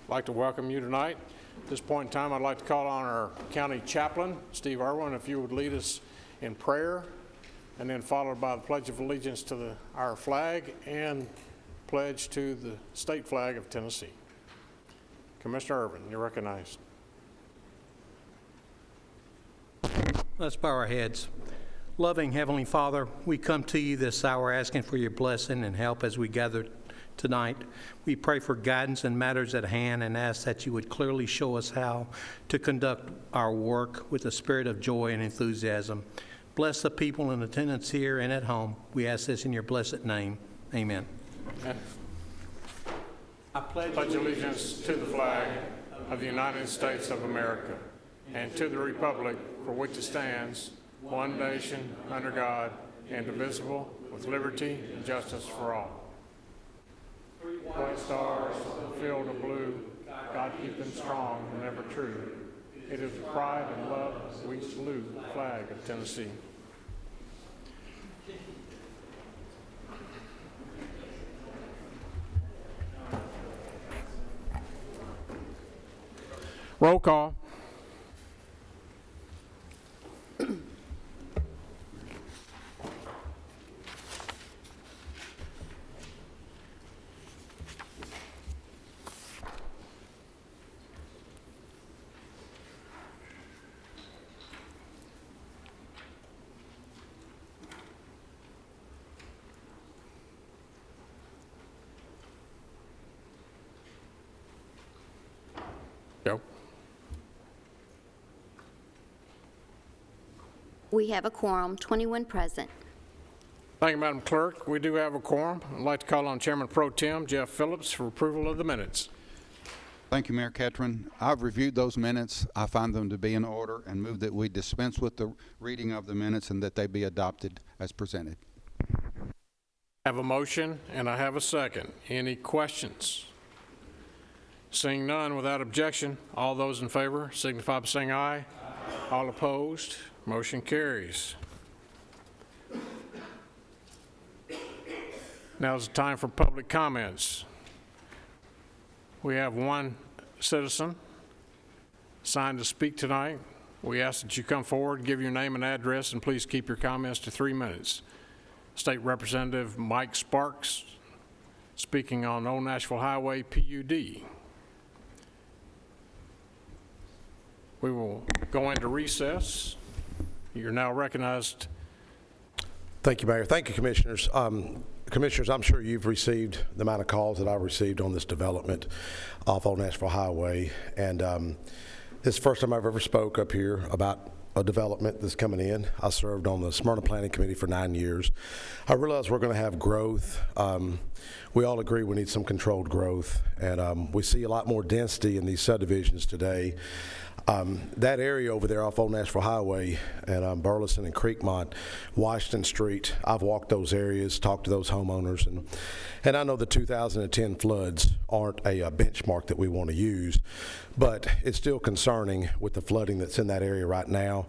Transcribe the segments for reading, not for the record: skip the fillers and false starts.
I'd like to welcome you tonight. At this point in time, I'd like to call on our county chaplain, Steve Irwin, if you would lead us in prayer, and then followed by the Pledge of Allegiance to our flag and pledge to the state flag of Tennessee. Commissioner Irwin, you're recognized. Let's bow our heads. Loving Heavenly Father, we come to you this hour asking for your blessing and help as we gather tonight. We pray for guidance in matters at hand and ask that you would clearly show us how to conduct our work with a spirit of joy and enthusiasm. Bless the people in attendance here and at home. We ask this in your blessed name. Amen. I pledge allegiance to the flag of the United States of America and to the republic for which it stands, one nation, under God, indivisible, with liberty and justice for all. White stars, field of blue, God keep them strong and ever true. It is with pride and love we salute the flag of Tennessee. Roll call. Go. We have a quorum, 21 present. Thank you, Madam Clerk. We do have a quorum. I'd like to call on Chairman Pro Tem Jeff Phillips for approval of the minutes. Thank you, Mayor Ketron. I've reviewed those minutes. I find them to be in order and move that we dispense with the reading of the minutes and that they be adopted as presented. I have a motion and I have a second. Any questions? Seeing none, without objection, all those in favor signify by saying aye. Aye. All opposed, motion carries. Now is the time for public comments. We have one citizen signed to speak tonight. We ask that you come forward, give your name and address, and please keep your comments to 3 minutes. State Representative Mike Sparks, speaking on Old Nashville Highway PUD. We will go into recess. You're now recognized. Thank you, Mayor. Thank you, Commissioners. Commissioners, I'm sure you've received the amount of calls that I've received on this development off Old Nashville Highway. And this is the first time I've ever spoke up here about a development that's coming in. I served on the Smyrna Planning Committee for 9 years. I realize we're going to have growth. We all agree we need some controlled growth. And we see a lot more density in these subdivisions today. That area over there off Old Nashville Highway and Burleson and Creekmont, Washington Street, I've walked those areas, talked to those homeowners, and I know the 2010 floods aren't a benchmark that we want to use, but it's still concerning with the flooding that's in that area right now.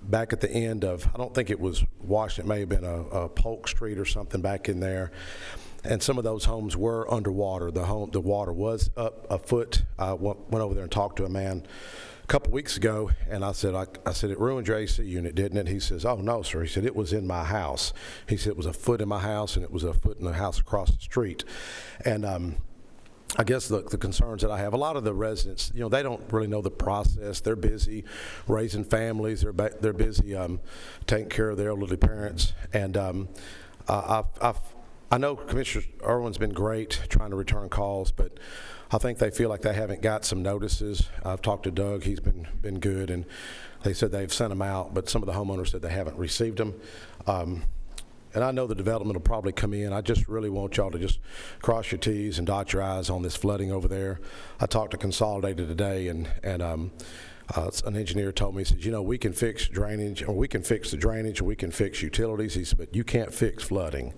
Back at the end of, I don't think it was Washington, it may have been a Polk Street or something back in there. And some of those homes were underwater. The water was up a foot. I went over there and talked to a man a couple weeks ago, and I said, it ruined your AC unit, didn't it? He says, oh, no, sir. He said, it was in my house. He said, it was a foot in my house, and it was a foot in the house across the street. And I guess the concerns that I have, a lot of the residents, you know, they don't really know the process. They're busy raising families. They're busy taking care of their elderly parents. And I know Commissioner Irwin's been great trying to return calls, but I think they feel like they haven't got some notices. I've talked to Doug, he's been good, and they said they've sent them out, but some of the homeowners said they haven't received them. And I know the development will probably come in. I just really want y'all to just cross your T's and dot your I's on this flooding over there. I talked to Consolidated today, and an engineer told me, he said, you know, we can fix drainage, or we can fix the drainage, or we can fix utilities. He said, but you can't fix flooding.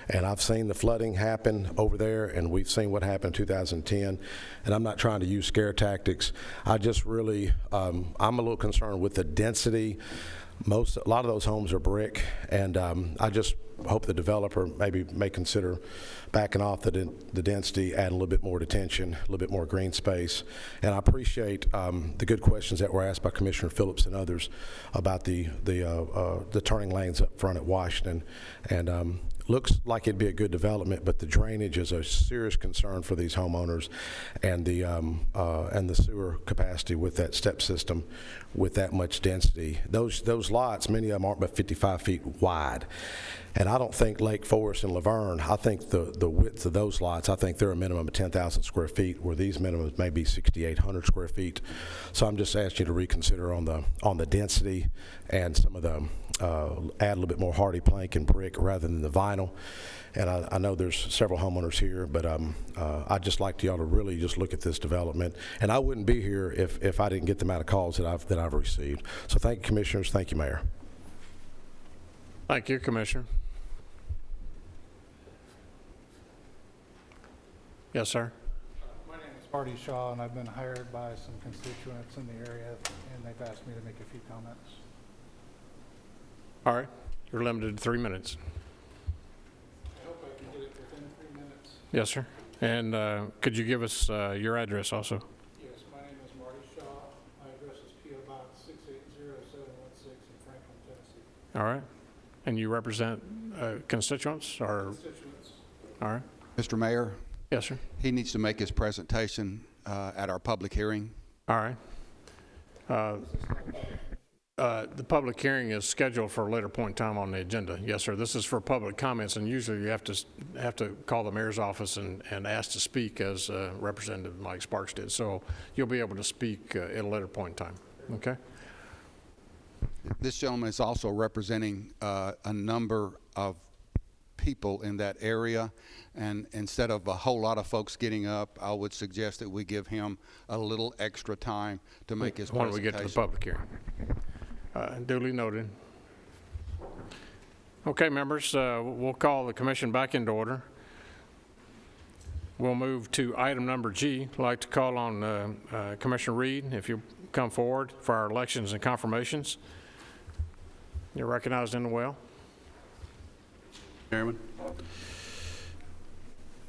And I've seen the flooding happen over there, and we've seen what happened in 2010. And I'm not trying to use scare tactics. I just really, I'm a little concerned with the density A lot of those homes are brick, and I just hope the developer maybe may consider backing off the density, add a little bit more detention, a little bit more green space. And I appreciate the good questions that were asked by Commissioner Phillips and others about the turning lanes up front at Washington. And looks like it'd be a good development, but the drainage is a serious concern for these homeowners, and the sewer capacity with that step system, with that much density. Those lots, many of them aren't but 55 feet wide, and I don't think Lake Forest and Laverne. I think the width of those lots, I think they're a minimum of 10,000 square feet, where these minimums may be 6,800 square feet. So I'm just asking you to reconsider on the density and some of the add a little bit more hardy plank and brick rather than the vinyl. And I know there's several homeowners here, but I'd just like y'all to really just look at this development. And I wouldn't be here if I didn't get the amount of calls that I've received. So thank you, Commissioners. Thank you, Mayor. Thank you, Commissioner. Yes, sir. My name is Marty Shaw, and I've been hired by some constituents in the area, and they've asked me to make a few comments. All right. You're limited to 3 minutes. I hope I can get it within 3 minutes. Yes, sir. And could you give us your address also? Yes, my name is Marty Shaw. My address is P.O. Box 680716 in Franklin, Tennessee. All right. And you represent constituents or? Constituents. All right. Mr. Mayor, Yes, sir. he needs to make his presentation at our public hearing. All right. The public hearing is scheduled for a later point in time on the agenda. Yes, sir. This is for public comments, and usually you have to call the mayor's office and ask to speak, as Representative Mike Sparks did. So you'll be able to speak at a later point in time. Okay. This gentleman is also representing a number of people in that area, and instead of a whole lot of folks getting up, I would suggest that we give him a little extra time to make his Why presentation. don't we get to the public hearing? Duly noted. Okay, members, we'll call the commission back into order. We'll move to item number G. I'd like to call on Commissioner Reed, if you come forward for our elections and confirmations. You're recognized in the well. Chairman.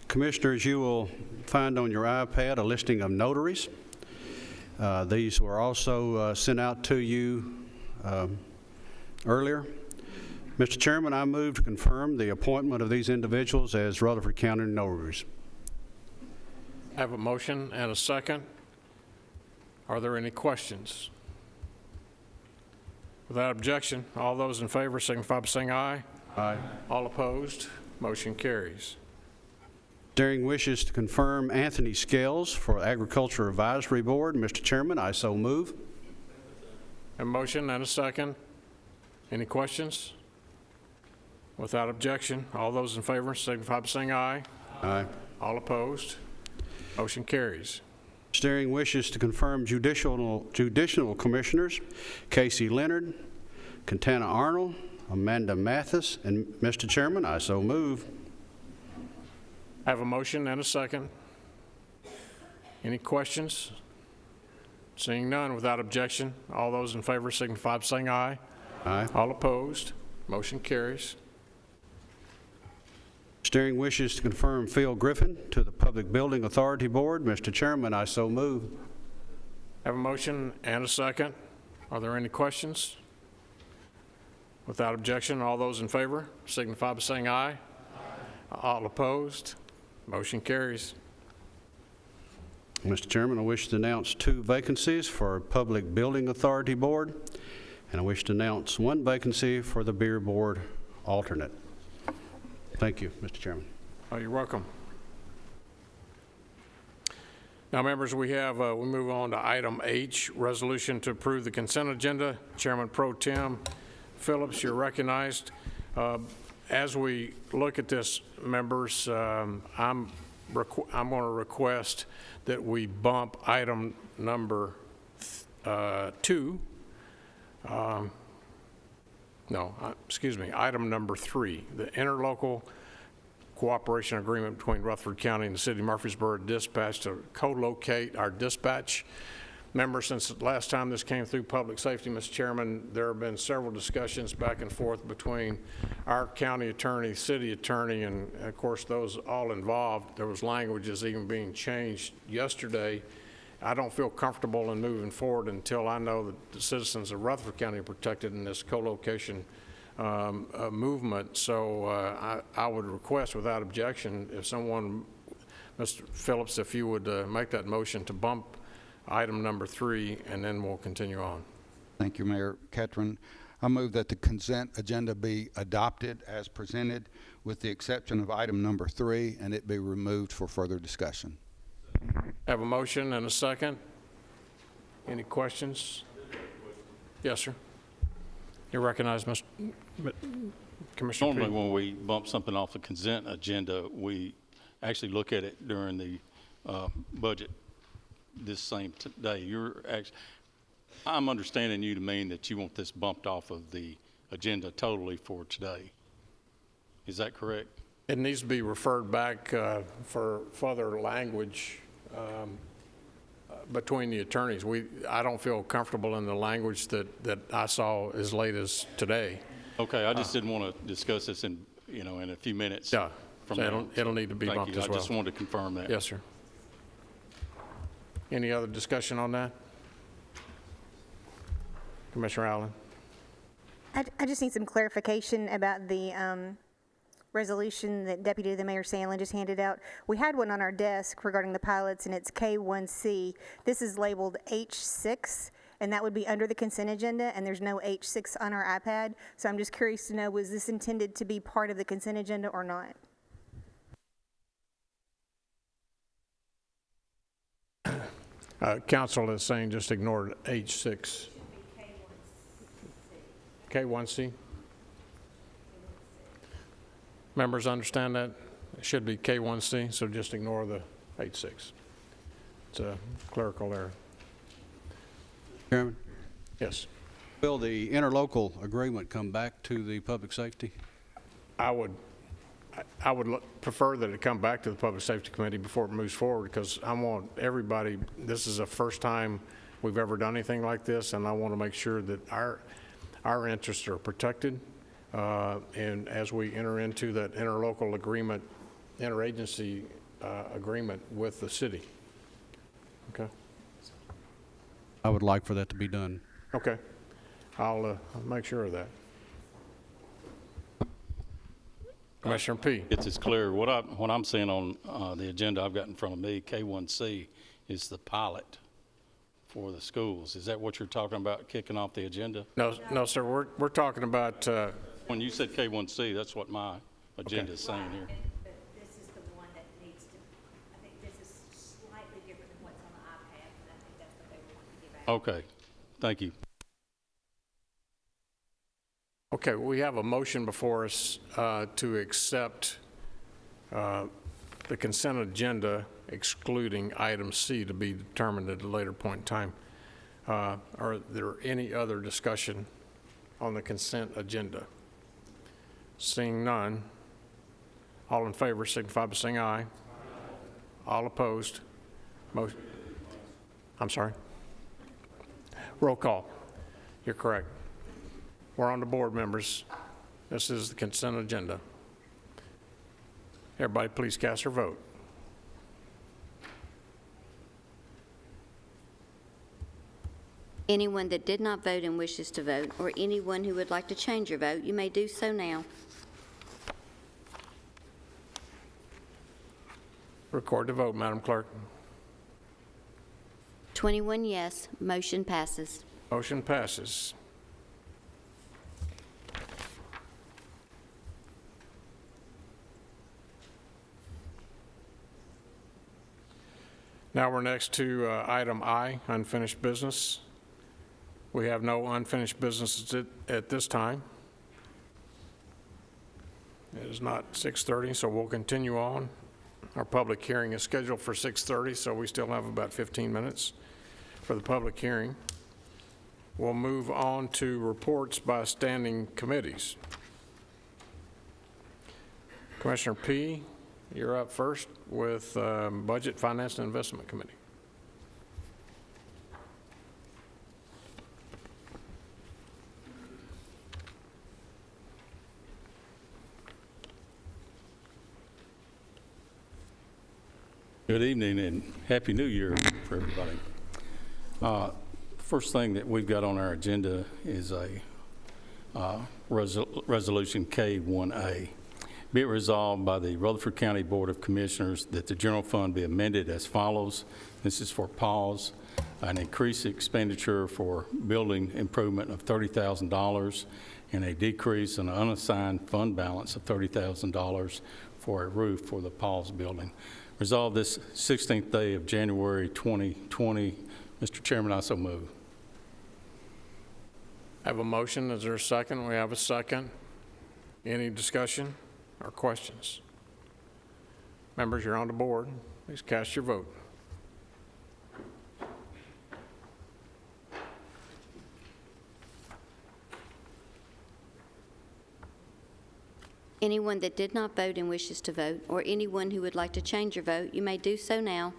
Commissioners, you will find on your iPad a listing of notaries. These were also sent out to you earlier. Mr. Chairman, I move to confirm the appointment of these individuals as Rutherford County notaries. I have a motion and a second. Are there any questions? Without objection, all those in favor signify by saying aye. Aye. All opposed, motion carries. Daring wishes to confirm Anthony Scales for Agriculture Advisory Board. Mr. Chairman, I so move. A motion and a second. Any questions? Without objection, all those in favor signify by saying aye. Aye. All opposed, motion carries. Daring wishes to confirm judicial commissioners Casey Leonard, Cantana Arnold, Amanda Mathis, and Mr. Chairman, I so move. I have a motion and a second. Any questions? Seeing none, without objection, all those in favor signify by saying aye. Aye. All opposed, motion carries. Daring wishes to confirm Phil Griffin to the Public Building Authority Board. Mr. Chairman, I so move. I have a motion and a second. Are there any questions? Without objection, all those in favor signify by saying aye. Aye. All opposed, motion carries. Mr. Chairman, I wish to announce 2 vacancies for Public Building Authority Board, and I wish to announce 1 vacancy for the Beer Board alternate. Thank you, Mr. Chairman. Oh, you're welcome. Now, members, we move on to item H, resolution to approve the consent agenda. Chairman Pro Tem Phillips, you're recognized. As we look at this, members, I'm going to request that we bump item number 2. Item number 3, the interlocal cooperation agreement between Rutherford County and the City of Murfreesboro Dispatch to co-locate our dispatch. Members, since the last time this came through Public Safety, Mr. Chairman, there have been several discussions back and forth between our county attorney, city attorney, and of course, those all involved. There was languages even being changed yesterday. I don't feel comfortable in moving forward until I know that the citizens of Rutherford County are protected in this co-location movement. So I would request without objection, if someone, Mr. Phillips, if you would make that motion to bump item number 3, and then we'll continue on. Thank you, Mayor Ketron. I move that the consent agenda be adopted as presented with the exception of item number 3, and it be removed for further discussion. Have a motion and a second. Any questions? Yes, sir. You recognize, Commissioner Normally, P. when we bump something off the consent agenda, we actually look at it during the budget this same day. I'm understanding you to mean that you want this bumped off of the agenda totally for today. Is that correct? It needs to be referred back for further language between the attorneys. I don't feel comfortable in the language that I saw as late as today. Okay, I just didn't want to discuss this in a few minutes. Yeah, From so now. it'll need to be Thank bumped you. as well. I just wanted to confirm that. Yes, sir. Any other discussion on that? Commissioner Allen? I just need some clarification about the resolution that Deputy the Mayor Sandlin just handed out. We had one on our desk regarding the pilots, and it's K1C. This is labeled H6, and that would be under the consent agenda, and there's no H6 on our iPad. So I'm just curious to know, was this intended to be part of the consent agenda or not? Council is saying just ignore H6. K1C? Members understand that? It should be K1C, so just ignore the H6. It's a clerical error. Chairman, Yes. will the interlocal agreement come back to the public safety? I would prefer that it come back to the Public Safety Committee before it moves forward, because I want everybody, this is the first time we've ever done anything like this, and I want to make sure that our interests are protected. And as we enter into that interlocal agreement, interagency agreement with the city. Okay? I would like for that to be done. Okay. I'll make sure of that. Commissioner P. It's clear. What I'm seeing on the agenda I've got in front of me, K1C, is the pilot for the schools. Is that what you're talking about, kicking off the agenda? No, sir. We're talking about. When you said K1C, that's what my agenda is saying here. But this is the one that needs to, I think this is slightly different than what's on the iPad, and I think that's what they were wanting to give out. Okay, thank you. Okay, we have a motion before us to accept the consent agenda excluding item C to be determined at a later point in time. Are there any other discussion on the consent agenda? Seeing none, all in favor signify by saying aye. All opposed? Motion. I'm sorry? Roll call. You're correct. We're on the board, members. This is the consent agenda. Everybody please cast your vote. Anyone that did not vote and wishes to vote, or anyone who would like to change your vote, you may do so now. Record the vote, Madam Clerk. 21 yes, motion passes. Motion passes. Now we're next to item I, unfinished business. We have no unfinished business at this time. It is not 6:30, so we'll continue on. Our public hearing is scheduled for 6:30, so we still have about 15 minutes for the public hearing. We'll move on to reports by standing committees. Commissioner P., you're up first with Budget, Finance, and Investment Committee. Good evening and Happy New Year for everybody. First thing that we've got on our agenda is a Resolution K1A. Be it resolved by the Rutherford County Board of Commissioners that the general fund be amended as follows. This is for pause, an increased expenditure for building improvement of $30,000 and a decrease in unassigned fund balance of $30,000 for a roof for the pause building. Resolved this 16th day of January 2020. Mr. Chairman, I so move. Have a motion. Is there a second? We have a second. Any discussion or questions? Members, you're on the board. Please cast your vote. Anyone that did not vote and wishes to vote, or anyone who would like to change your vote, you may do so now.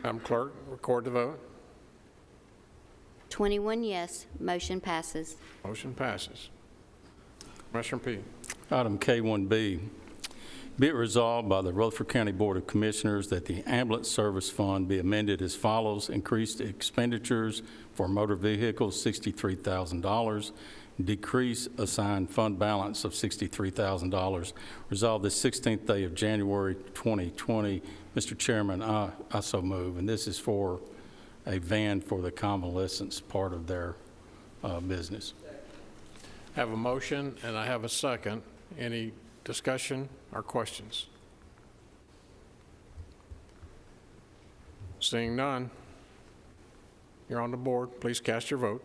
Madam Clerk, record the vote. 21 yes, motion passes. Motion passes. Commissioner P. Item K1B, be it resolved by the Rutherford County Board of Commissioners that the Ambulance Service Fund be amended as follows. Increased expenditures for motor vehicles, $63,000. Decrease assigned fund balance of $63,000. Resolved this 16th day of January 2020. Mr. Chairman, I so move. And this is for a van for the convalescents part of their business. Have a motion and I have a second. Any discussion or questions? Seeing none, you're on the board. Please cast your vote.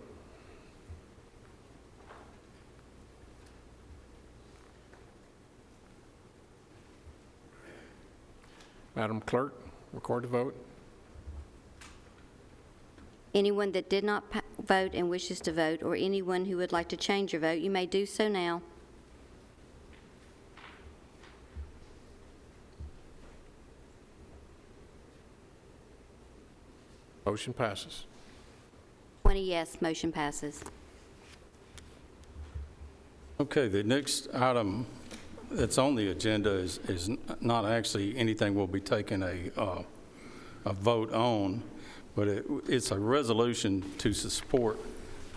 Madam Clerk, record the vote. Anyone that did not vote and wishes to vote, or anyone who would like to change your vote, you may do so now. Motion passes. 20 yes, motion passes. Okay, the next item that's on the agenda is not actually anything we'll be taking a vote on, but it's a resolution to support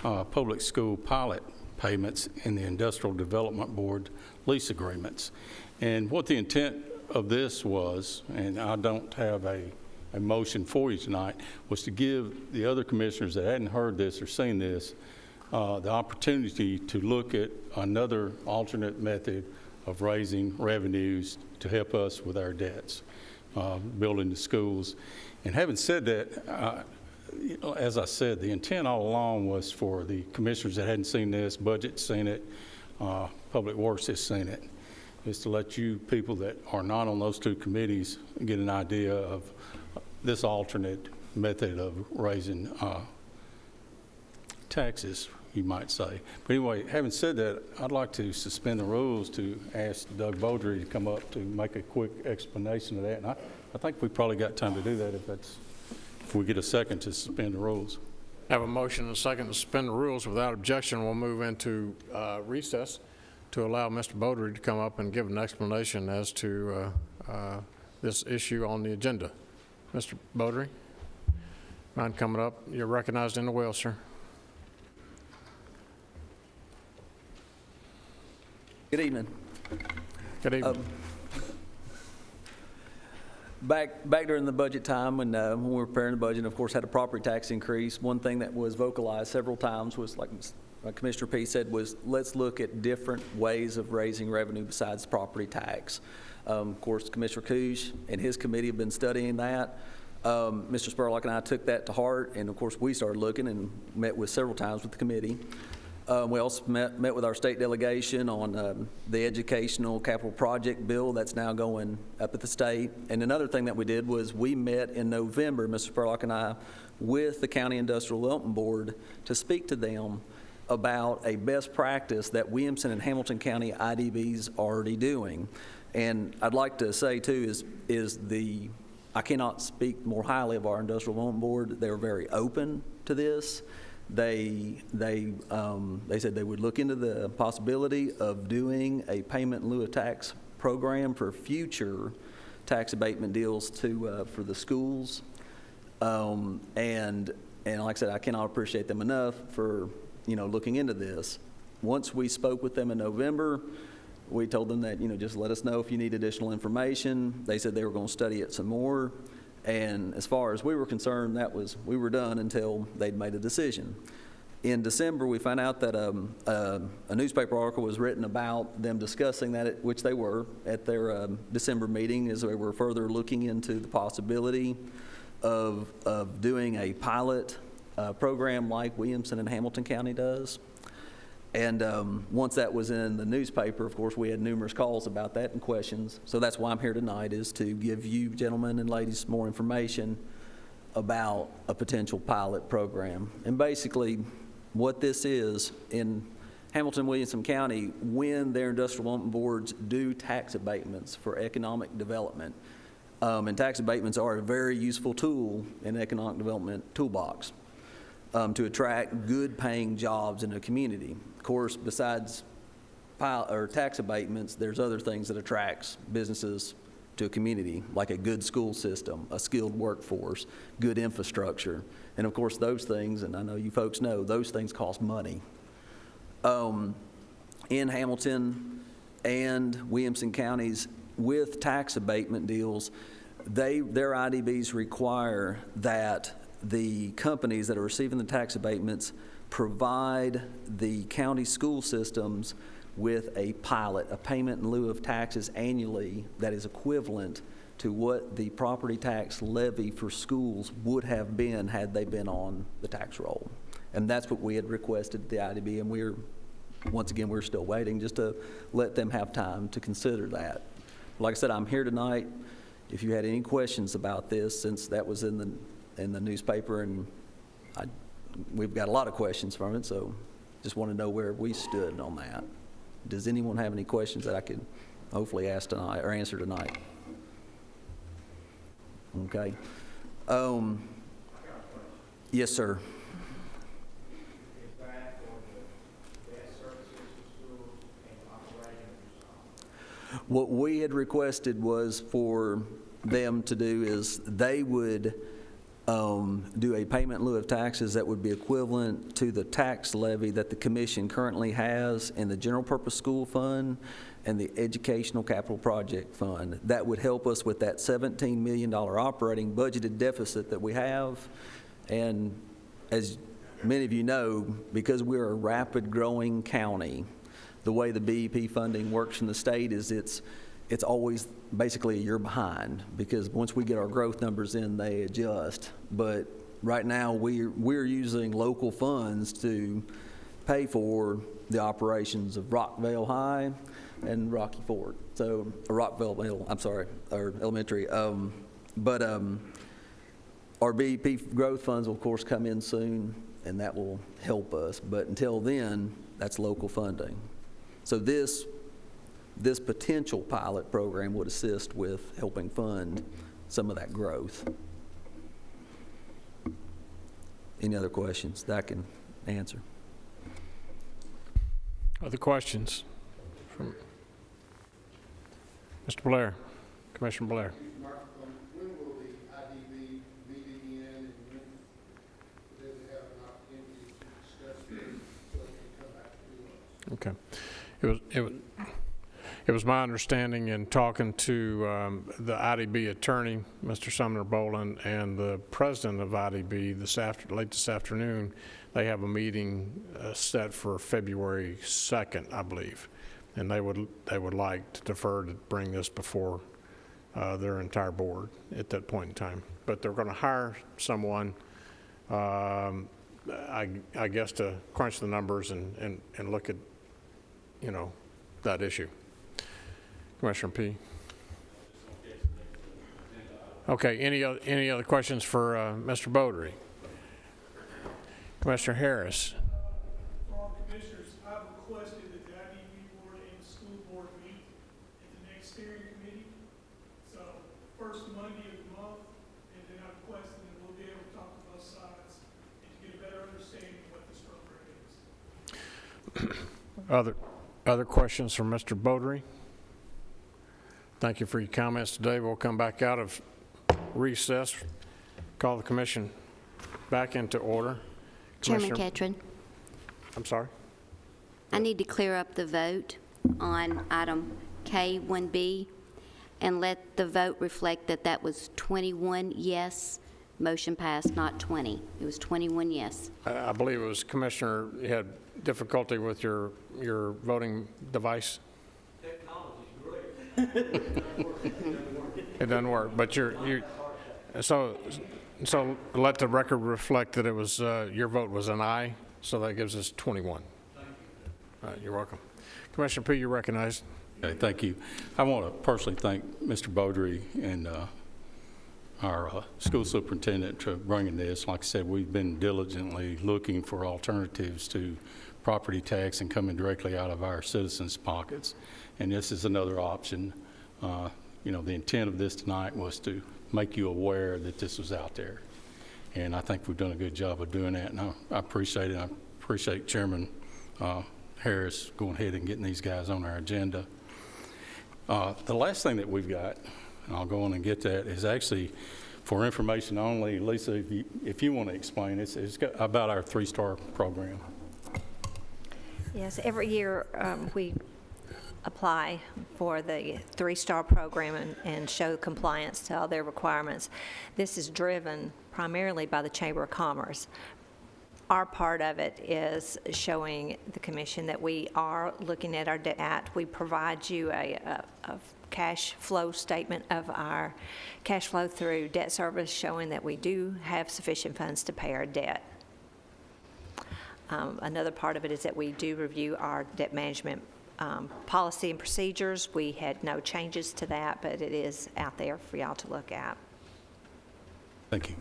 public school pilot payments in the Industrial Development Board lease agreements. And what the intent of this was, and I don't have a motion for you tonight, was to give the other commissioners that hadn't heard this or seen this the opportunity to look at another alternate method of raising revenues to help us with our debts, building the schools. And having said that, as I said, the intent all along was for the commissioners that hadn't seen this, Budget's seen it, Public Works has seen it, is to let you people that are not on those two committees get an idea of this alternate method of raising taxes, you might say. But anyway, having said that, I'd like to suspend the rules to ask Doug Beaudry to come up to make a quick explanation of that. And I think we probably got time to do that if we get a second to suspend the rules. Have a motion and a second to suspend the rules. Without objection, we'll move into recess to allow Mr. Beaudry to come up and give an explanation as to this issue on the agenda. Mr. Beaudry, mind coming up? You're recognized in the wheel, sir. Good evening. Good evening. Back during the budget time when we were preparing the budget, of course, had a property tax increase. One thing that was vocalized several times was, like Commissioner P said, was let's look at different ways of raising revenue besides property tax. Of course, Commissioner Cooge and his committee have been studying that. Mr. Spurlock and I took that to heart, and of course, we started looking and met with several times with the committee. We also met with our state delegation on the educational capital project bill that's now going up at the state. And another thing that we did was we met in November, Mr. Spurlock and I, with the County Industrial Development Board to speak to them about a best practice that Williamson and Hamilton County IDBs are already doing. And I'd like to say, too, I cannot speak more highly of our Industrial Development Board. They're very open to this. They said they would look into the possibility of doing a payment in lieu of tax program for future tax abatement deals for the schools. And like I said, I cannot appreciate them enough for, looking into this. Once we spoke with them in November, we told them that, just let us know if you need additional information. They said they were going to study it some more. And as far as we were concerned, we were done until they'd made a decision. In December, we found out that a newspaper article was written about them discussing that, which they were at their December meeting, as they were further looking into the possibility of doing a pilot program like Williamson and Hamilton County does. And once that was in the newspaper, of course, we had numerous calls about that and questions. So that's why I'm here tonight, is to give you gentlemen and ladies more information about a potential pilot program. And basically, what this is, in Hamilton, Williamson County, when their industrial development boards do tax abatements for economic development, and tax abatements are a very useful tool in economic development toolbox to attract good-paying jobs in a community. Of course, besides tax abatements, there's other things that attracts businesses to a community, like a good school system, a skilled workforce, good infrastructure. And of course, those things, and I know you folks know, those things cost money. In Hamilton and Williamson counties, with tax abatement deals, their IDBs require that the companies that are receiving the tax abatements provide the county school systems with a pilot, a payment in lieu of taxes annually that is equivalent to what the property tax levy for schools would have been had they been on the tax roll. And that's what we had requested at the IDB, and once again, we're still waiting just to let them have time to consider that. Like I said, I'm here tonight. If you had any questions about this, since that was in the newspaper, and we've got a lot of questions from it, so just want to know where we stood on that. Does anyone have any questions that I could hopefully ask tonight or answer tonight? Okay. Yes, sir. What we had requested was for them to do is they would do a payment in lieu of taxes that would be equivalent to the tax levy that the commission currently has in the general purpose school fund and the educational capital project fund. That would help us with that $17 million operating budgeted deficit that we have. And as many of you know, because we're a rapid growing county, the way the BEP funding works from the state is it's always basically a year behind, because once we get our growth numbers in, they adjust. But right now, we're using local funds to pay for the operations of Rockvale High and Rocky Ford. So Elementary. But our BEP growth funds will, of course, come in soon, and that will help us. But until then, that's local funding. So this potential pilot program would assist with helping fund some of that growth. Any other questions that I can answer? Other questions? From Mr. Blair, Commissioner Blair. When will the IDB meet again, and when do they have an opportunity to discuss this so they can come back to us? Okay. It was my understanding in talking to the IDB attorney, Mr. Sumner Boland, and the president of IDB late this afternoon, they have a meeting set for February 2nd, I believe, and they would like to defer to bring this before their entire board at that point in time. But they're going to hire someone, I guess, to crunch the numbers and look at, that issue. Commissioner P. Okay, any other questions for Mr. Beaudry? Commissioner Harris. For all commissioners, I've requested that the IDB board and the school board meet at the next steering committee. So first Monday of the month, and then I've requested that we'll be able to talk to both sides and to get a better understanding of what Other questions from Mr. Beaudry? Thank you for your comments today. We'll come back out of recess, call the commission back into order. Chairman Commissioner- Ketron, I'm sorry? I need to clear up the vote on item K1B and let the vote reflect that that was 21 yes. Motion passed, not 20. It was 21 yes. I believe it was Commissioner, you had difficulty with your voting device? It doesn't work, but so let the record reflect that it was, your vote was an aye, so that gives us 21. You're welcome. Commissioner P., you're recognized. Okay, thank you. I want to personally thank Mr. Beaudry and our school superintendent for bringing this. Like I said, we've been diligently looking for alternatives to property tax and coming directly out of our citizens' pockets, and this is another option. You know, the intent of this tonight was to make you aware that this was out there, and I think we've done a good job of doing that, and I appreciate it. I appreciate Chairman Harris going ahead and getting these guys on our agenda. The last thing that we've got, and I'll go on and get that, is actually for information only. Lisa, if you want to explain, it's about our 3-star program. Yes, every year we apply for the 3-star program and show compliance to all their requirements. This is driven primarily by the Chamber of Commerce. Our part of it is showing the commission that we are looking at our debt. We provide you a cash flow statement of our cash flow through debt service, showing that we do have sufficient funds to pay our debt. Another part of it is that we do review our debt management policy and procedures. We had no changes to that, but it is out there for y'all to look at. Thank you.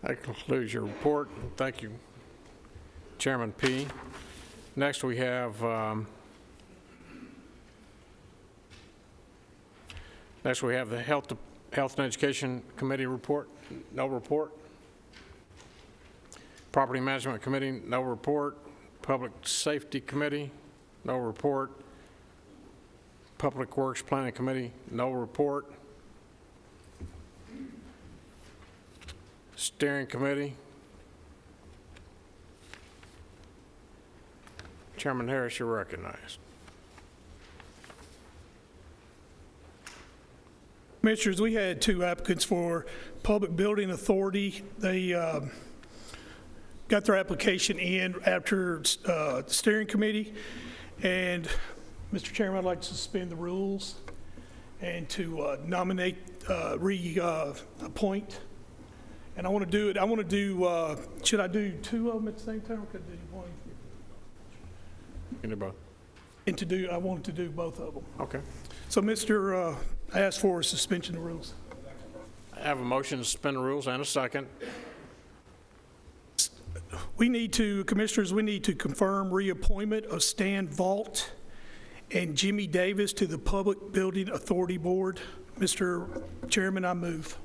That concludes your report. Thank you, Chairman P. Next, we have the Health and Education Committee report. No report. Property Management Committee, no report. Public Safety Committee, no report. Public Works Planning Committee, no report. Steering Committee. Chairman Harris, you're recognized. Commissioners, we had 2 applicants for Public Building Authority. They got their application in after the steering committee. And Mr. Chairman, I'd like to suspend the rules and to nominate, reappoint. And I want to do it, should I do 2 of them at the same time, or could I do one? Anybody? And I wanted to do both of them. Okay. So I asked for a suspension of rules. I have a motion to suspend the rules and a second. Commissioners, we need to confirm reappointment of Stan Vaught and Jimmy Davis to the Public Building Authority Board. Mr. Chairman, I move.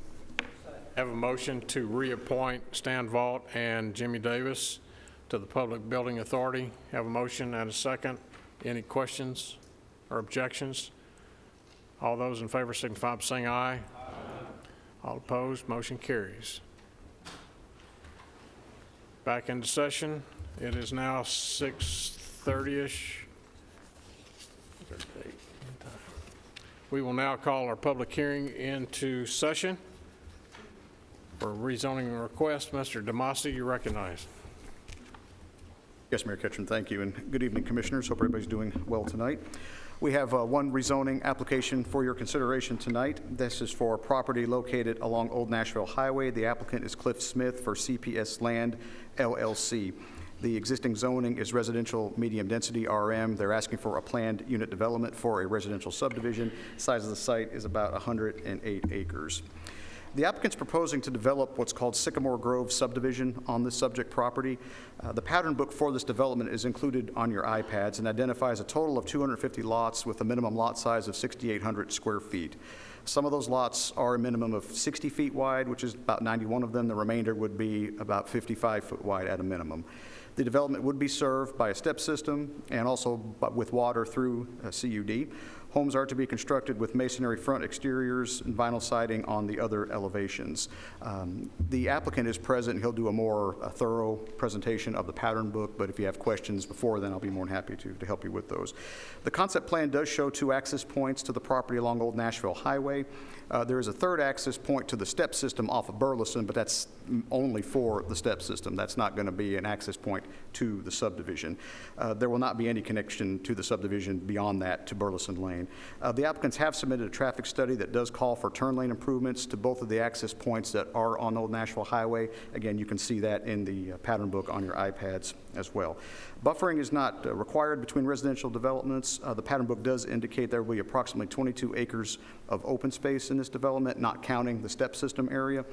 I have a motion to reappoint Stan Vaught and Jimmy Davis to the Public Building Authority. Have a motion and a second. Any questions or objections? All those in favor signify by saying aye. Aye. All opposed, motion carries. Back into session. It is now 6:30-ish. We will now call our public hearing into session. For rezoning request, Mr. DeMasi, you recognize. Yes, Mayor Ketron, thank you, and good evening, Commissioners. Hope everybody's doing well tonight. We have one rezoning application for your consideration tonight. This is for property located along Old Nashville Highway. The applicant is Cliff Smith for CPS Land, LLC. The existing zoning is residential medium density RM. They're asking for a planned unit development for a residential subdivision. Size of the site is about 108 acres. The applicant's proposing to develop what's called Sycamore Grove subdivision on this subject property. The pattern book for this development is included on your iPads and identifies a total of 250 lots with a minimum lot size of 6,800 square feet. Some of those lots are a minimum of 60 feet wide, which is about 91 of them. The remainder would be about 55 foot wide at a minimum. The development would be served by a step system and also with water through CUD. Homes are to be constructed with masonry front exteriors and vinyl siding on the other elevations. The applicant is present. He'll do a more thorough presentation of the pattern book, but if you have questions before then, I'll be more than happy to help you with those. The concept plan does show 2 access points to the property along Old Nashville Highway. There is a 3rd access point to the step system off of Burleson, but that's only for the step system. That's not going to be an access point to the subdivision. There will not be any connection to the subdivision beyond that to Burleson Lane. The applicants have submitted a traffic study that does call for turn lane improvements to both of the access points that are on Old Nashville Highway. Again, you can see that in the pattern book on your iPads as well. Buffering is not required between residential developments. The pattern book does indicate there will be approximately 22 acres of open space in this development, not counting the step system area.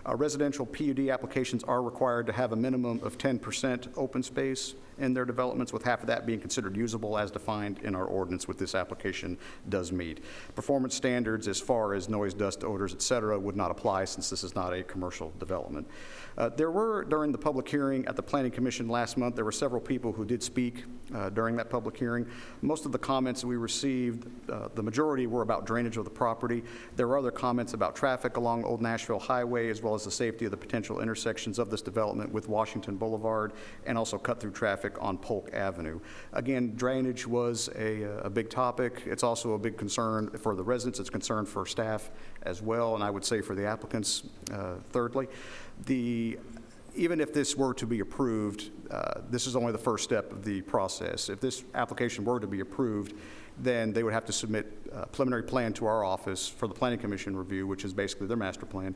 Residential PUD applications are required to have a minimum of 10% open space in their developments, with half of that being considered usable as defined in our ordinance, which this application does meet. Performance standards as far as noise, dust, odors, et cetera, would not apply since this is not a commercial development. There were, during the public hearing at the Planning Commission last month, there were several people who did speak during that public hearing. Most of the comments we received, the majority were about drainage of the property. There were other comments about traffic along Old Nashville Highway, as well as the safety of the potential intersections of this development with Washington Boulevard, and also cut-through traffic on Polk Avenue. Again, drainage was a big topic. It's also a big concern for the residents. It's a concern for staff as well, and I would say for the applicants, thirdly. Even if this were to be approved, this is only the first step of the process. If this application were to be approved, then they would have to submit a preliminary plan to our office for the Planning Commission review, which is basically their master plan.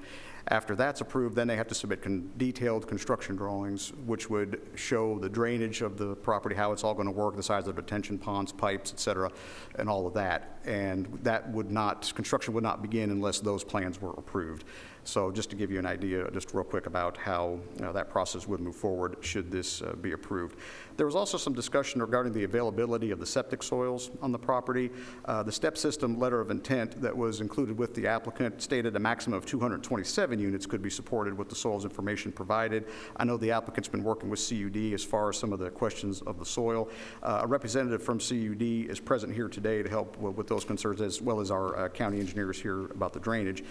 After that's approved, then they have to submit detailed construction drawings, which would show the drainage of the property, how it's all going to work, the size of the detention ponds, pipes, et cetera, and all of that. And that would not, construction would not begin unless those plans were approved. So just to give you an idea, just real quick about how that process would move forward should this be approved. There was also some discussion regarding the availability of the septic soils on the property. The step system letter of intent that was included with the applicant stated a maximum of 227 units could be supported with the soils information provided. I know the applicant's been working with CUD as far as some of the questions of the soil. A representative from CUD is present here today to help with those concerns, as well as our county engineers here about the drainage.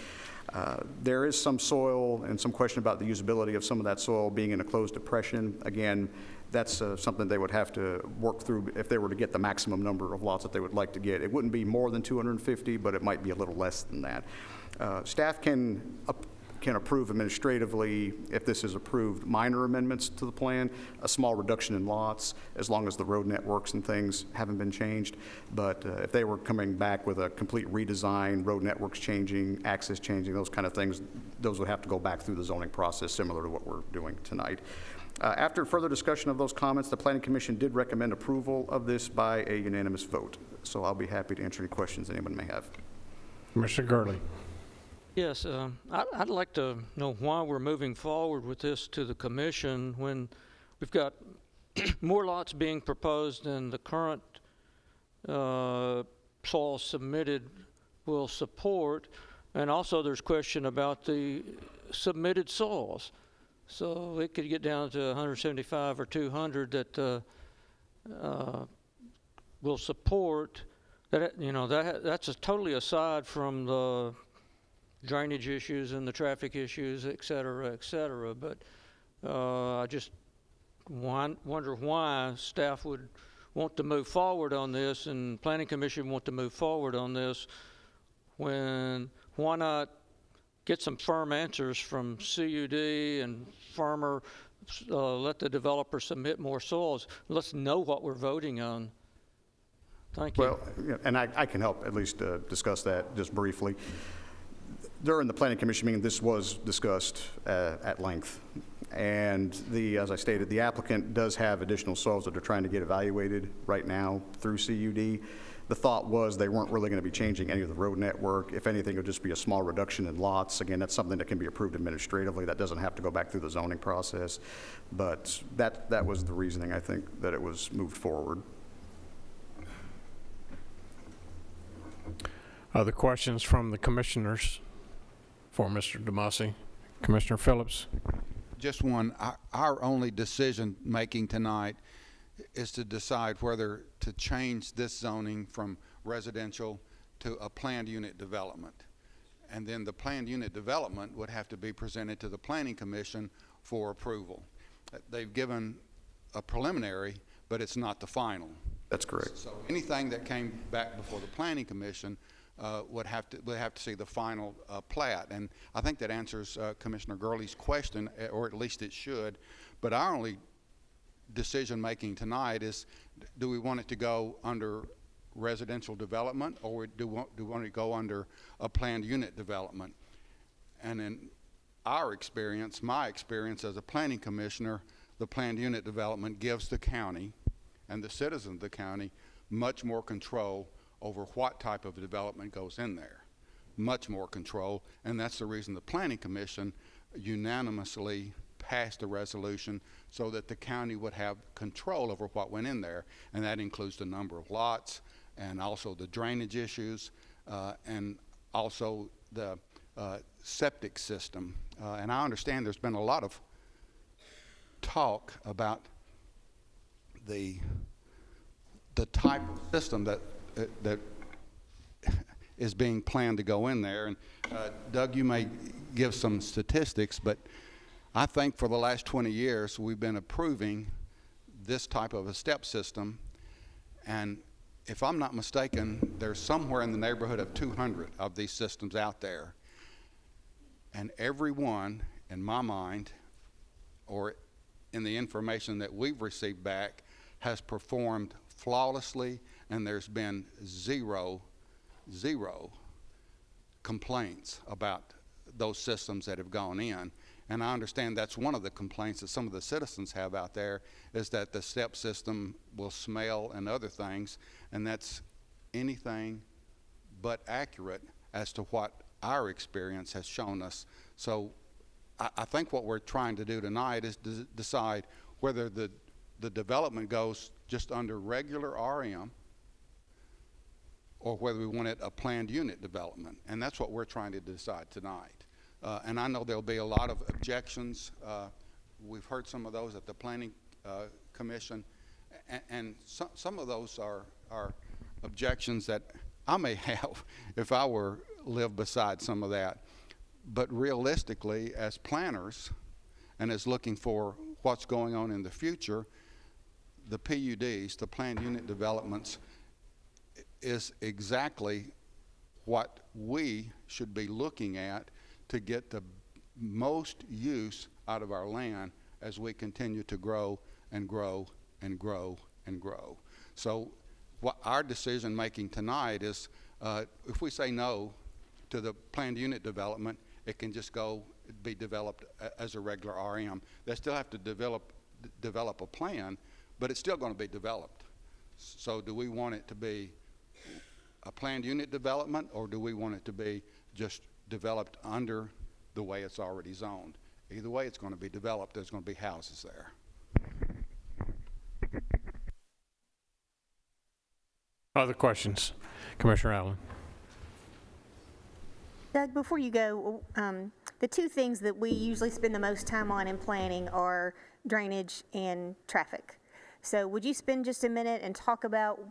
There is some soil and some question about the usability of some of that soil being in a closed depression. Again, that's something they would have to work through if they were to get the maximum number of lots that they would like to get. It wouldn't be more than 250, but it might be a little less than that. Staff can approve administratively, if this is approved, minor amendments to the plan, a small reduction in lots, as long as the road networks and things haven't been changed. But if they were coming back with a complete redesign, road networks changing, access changing, those kind of things, those would have to go back through the zoning process, similar to what we're doing tonight. After further discussion of those comments, the Planning Commission did recommend approval of this by a unanimous vote. So I'll be happy to answer any questions anyone may have. Commissioner Gurley. Yes, I'd like to know why we're moving forward with this to the commission when we've got more lots being proposed than the current soil submitted will support, and also there's question about the submitted soils. So it could get down to 175 or 200 that will support that. You know, that's totally aside from the drainage issues and the traffic issues, et cetera, et cetera. But I just wonder why staff would want to move forward on this and Planning Commission want to move forward on this when, why not get some firm answers from CUD and Farmer, let the developer submit more soils. Let's know what we're voting on. Thank you. Well, yeah, and I can help at least discuss that just briefly. During the Planning Commission meeting, this was discussed at length. And as I stated, the applicant does have additional soils that they're trying to get evaluated right now through CUD. The thought was they weren't really going to be changing any of the road network. If anything, it would just be a small reduction in lots. Again, that's something that can be approved administratively. That doesn't have to go back through the zoning process. But that was the reasoning, I think, that it was moved forward. Other questions from the commissioners for Mr. DeMasi? Commissioner Phillips. Just one. Our only decision-making tonight is to decide whether to change this zoning from residential to a planned unit development. And then the planned unit development would have to be presented to the Planning Commission for approval. They've given a preliminary, but it's not the final. That's correct. So anything that came back before the Planning Commission would have to see the final plat. And I think that answers Commissioner Gurley's question, or at least it should. But our only decision-making tonight is, do we want it to go under residential development, or do we want to go under a planned unit development? And in our experience, my experience as a planning commissioner, the planned unit development gives the county and the citizens of the county much more control over what type of development goes in there. Much more control, and that's the reason the Planning Commission unanimously passed a resolution so that the county would have control over what went in there, and that includes the number of lots and also the drainage issues and also the septic system. And I understand there's been a lot of talk about the type of system that is being planned to go in there. And Doug, you may give some statistics, but I think for the last 20 years we've been approving this type of a step system, and if I'm not mistaken, there's somewhere in the neighborhood of 200 of these systems out there, and every one, in my mind, or in the information that we've received back, has performed flawlessly, and there's been zero complaints about those systems that have gone in. And I understand that's one of the complaints that some of the citizens have out there, is that the step system will smell and other things, and that's anything but accurate as to what our experience has shown us. So I think what we're trying to do tonight is decide whether the development goes just under regular RM or whether we want it a planned unit development. And that's what we're trying to decide tonight. And I know there'll be a lot of objections. We've heard some of those at the Planning Commission, and some of those are objections that I may have if I were live beside some of that. But realistically, as planners and as looking for what's going on in the future, the PUDs, the planned unit developments, is exactly what we should be looking at to get the most use out of our land as we continue to grow and grow and grow and grow. So what our decision making tonight is, if we say no to the planned unit development, it can just be developed as a regular RM. They still have to develop a plan, but it's still going to be developed. So do we want it to be a planned unit development, or do we want it to be just developed under the way it's already zoned? Either way, it's going to be developed. There's going to be houses there. Other questions? Commissioner Allen. Doug, before you go, the two things that we usually spend the most time on in planning are drainage and traffic. So would you spend just a minute and talk about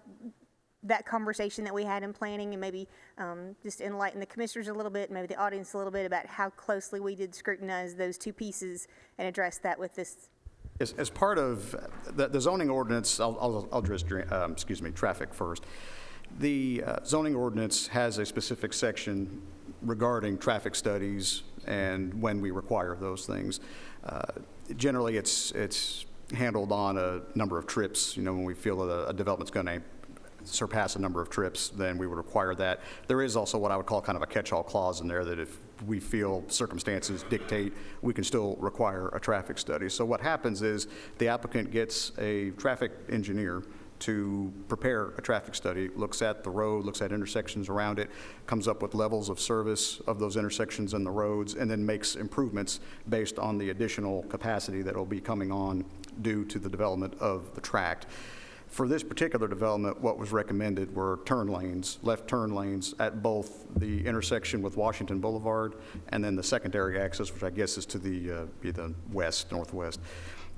that conversation that we had in planning, and maybe just enlighten the commissioners a little bit, maybe the audience a little bit, about how closely we did scrutinize those two pieces and address that with this? As part of the zoning ordinance, I'll address traffic first. The zoning ordinance has a specific section regarding traffic studies and when we require those things. Generally, it's handled on a number of trips. You know, when we feel that a development's going to surpass a number of trips, then we would require that. There is also what I would call kind of a catch-all clause in there, that if we feel circumstances dictate, we can still require a traffic study. So what happens is the applicant gets a traffic engineer to prepare a traffic study, looks at the road, looks at intersections around it, comes up with levels of service of those intersections and the roads, and then makes improvements based on the additional capacity that will be coming on due to the development of the tract. For this particular development, what was recommended were turn lanes, left turn lanes at both the intersection with Washington Boulevard and then the secondary access, which I guess is to the be the west, northwest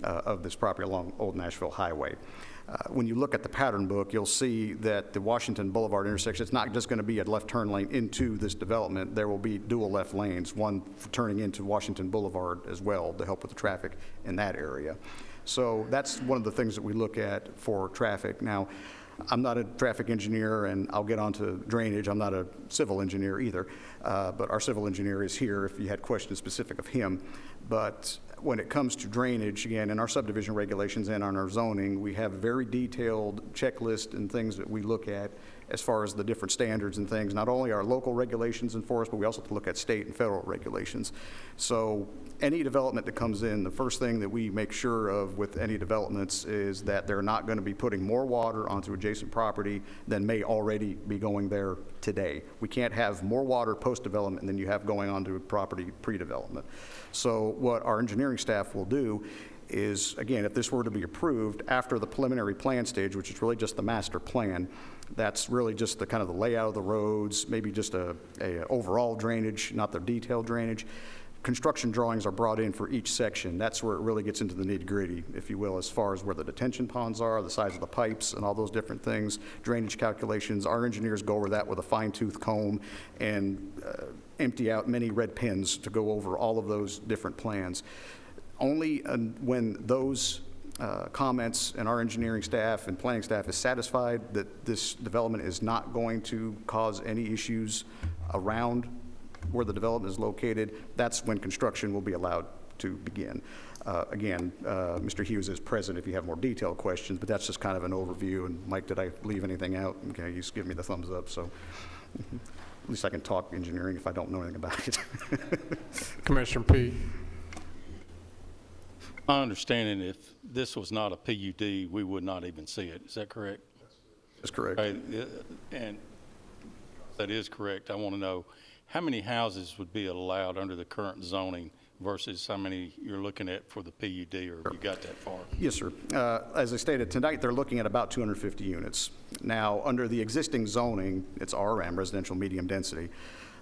of this property along Old Nashville Highway. When you look at the pattern book, you'll see that the Washington Boulevard intersection, it's not just going to be a left turn lane into this development. There will be dual left lanes, one for turning into Washington Boulevard as well to help with the traffic in that area. So that's one of the things that we look at for traffic. Now, I'm not a traffic engineer, and I'll get onto drainage. I'm not a civil engineer either, but our civil engineer is here if you had questions specific of him. But when it comes to drainage, again, in our subdivision regulations and on our zoning, we have a very detailed checklist and things that we look at as far as the different standards and things. Not only our local regulations enforced, but we also have to look at state and federal regulations. So any development that comes in, the first thing that we make sure of with any developments is that they're not going to be putting more water onto adjacent property than may already be going there today. We can't have more water post-development than you have going onto a property pre-development. So what our engineering staff will do is, again, if this were to be approved after the preliminary plan stage, which is really just the master plan, that's really just the kind of the layout of the roads, maybe just a overall drainage, not the detailed drainage. Construction drawings are brought in for each section. That's where it really gets into the nitty-gritty, if you will, as far as where the detention ponds are, the size of the pipes, and all those different things, drainage calculations. Our engineers go over that with a fine-tooth comb and empty out many red pens to go over all of those different plans. Only when those comments and our engineering staff and planning staff is satisfied that this development is not going to cause any issues around where the development is located, that's when construction will be allowed to begin. Again, Mr. Hughes is present if you have more detailed questions, but that's just kind of an overview. And Mike, did I leave anything out? Okay, he's giving me the thumbs up, so at least I can talk engineering if I don't know anything about it. Commissioner P. My understanding, if this was not a PUD, we would not even see it. Is that correct? That's correct. And that is correct. I want to know how many houses would be allowed under the current zoning versus how many you're looking at for the PUD, or have you got that far? Yes, sir. As I stated, tonight they're looking at about 250 units. Now, under the existing zoning, it's RM, residential medium density.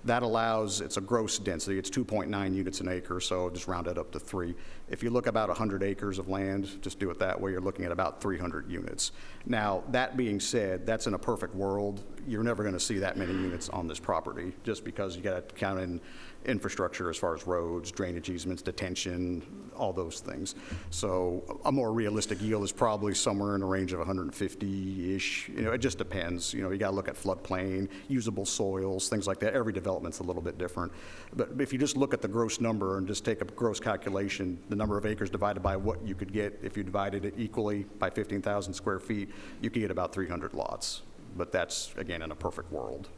That allows, it's a gross density, it's 2.9 units an acre, so just round it up to 3. If you look about 100 acres of land, just do it that way, you're looking at about 300 units. Now, that being said, that's in a perfect world. You're never going to see that many units on this property, just because you got to count in infrastructure as far as roads, drainage easements, detention, all those things. So a more realistic yield is probably somewhere in the range of 150-ish. You know, it just depends. You know, you got to look at floodplain, usable soils, things like that. Every development's a little bit different. But if you just look at the gross number and just take a gross calculation, the number of acres divided by what you could get, if you divided it equally by 15,000 square feet, you could get about 300 lots. But that's, again, in a perfect world.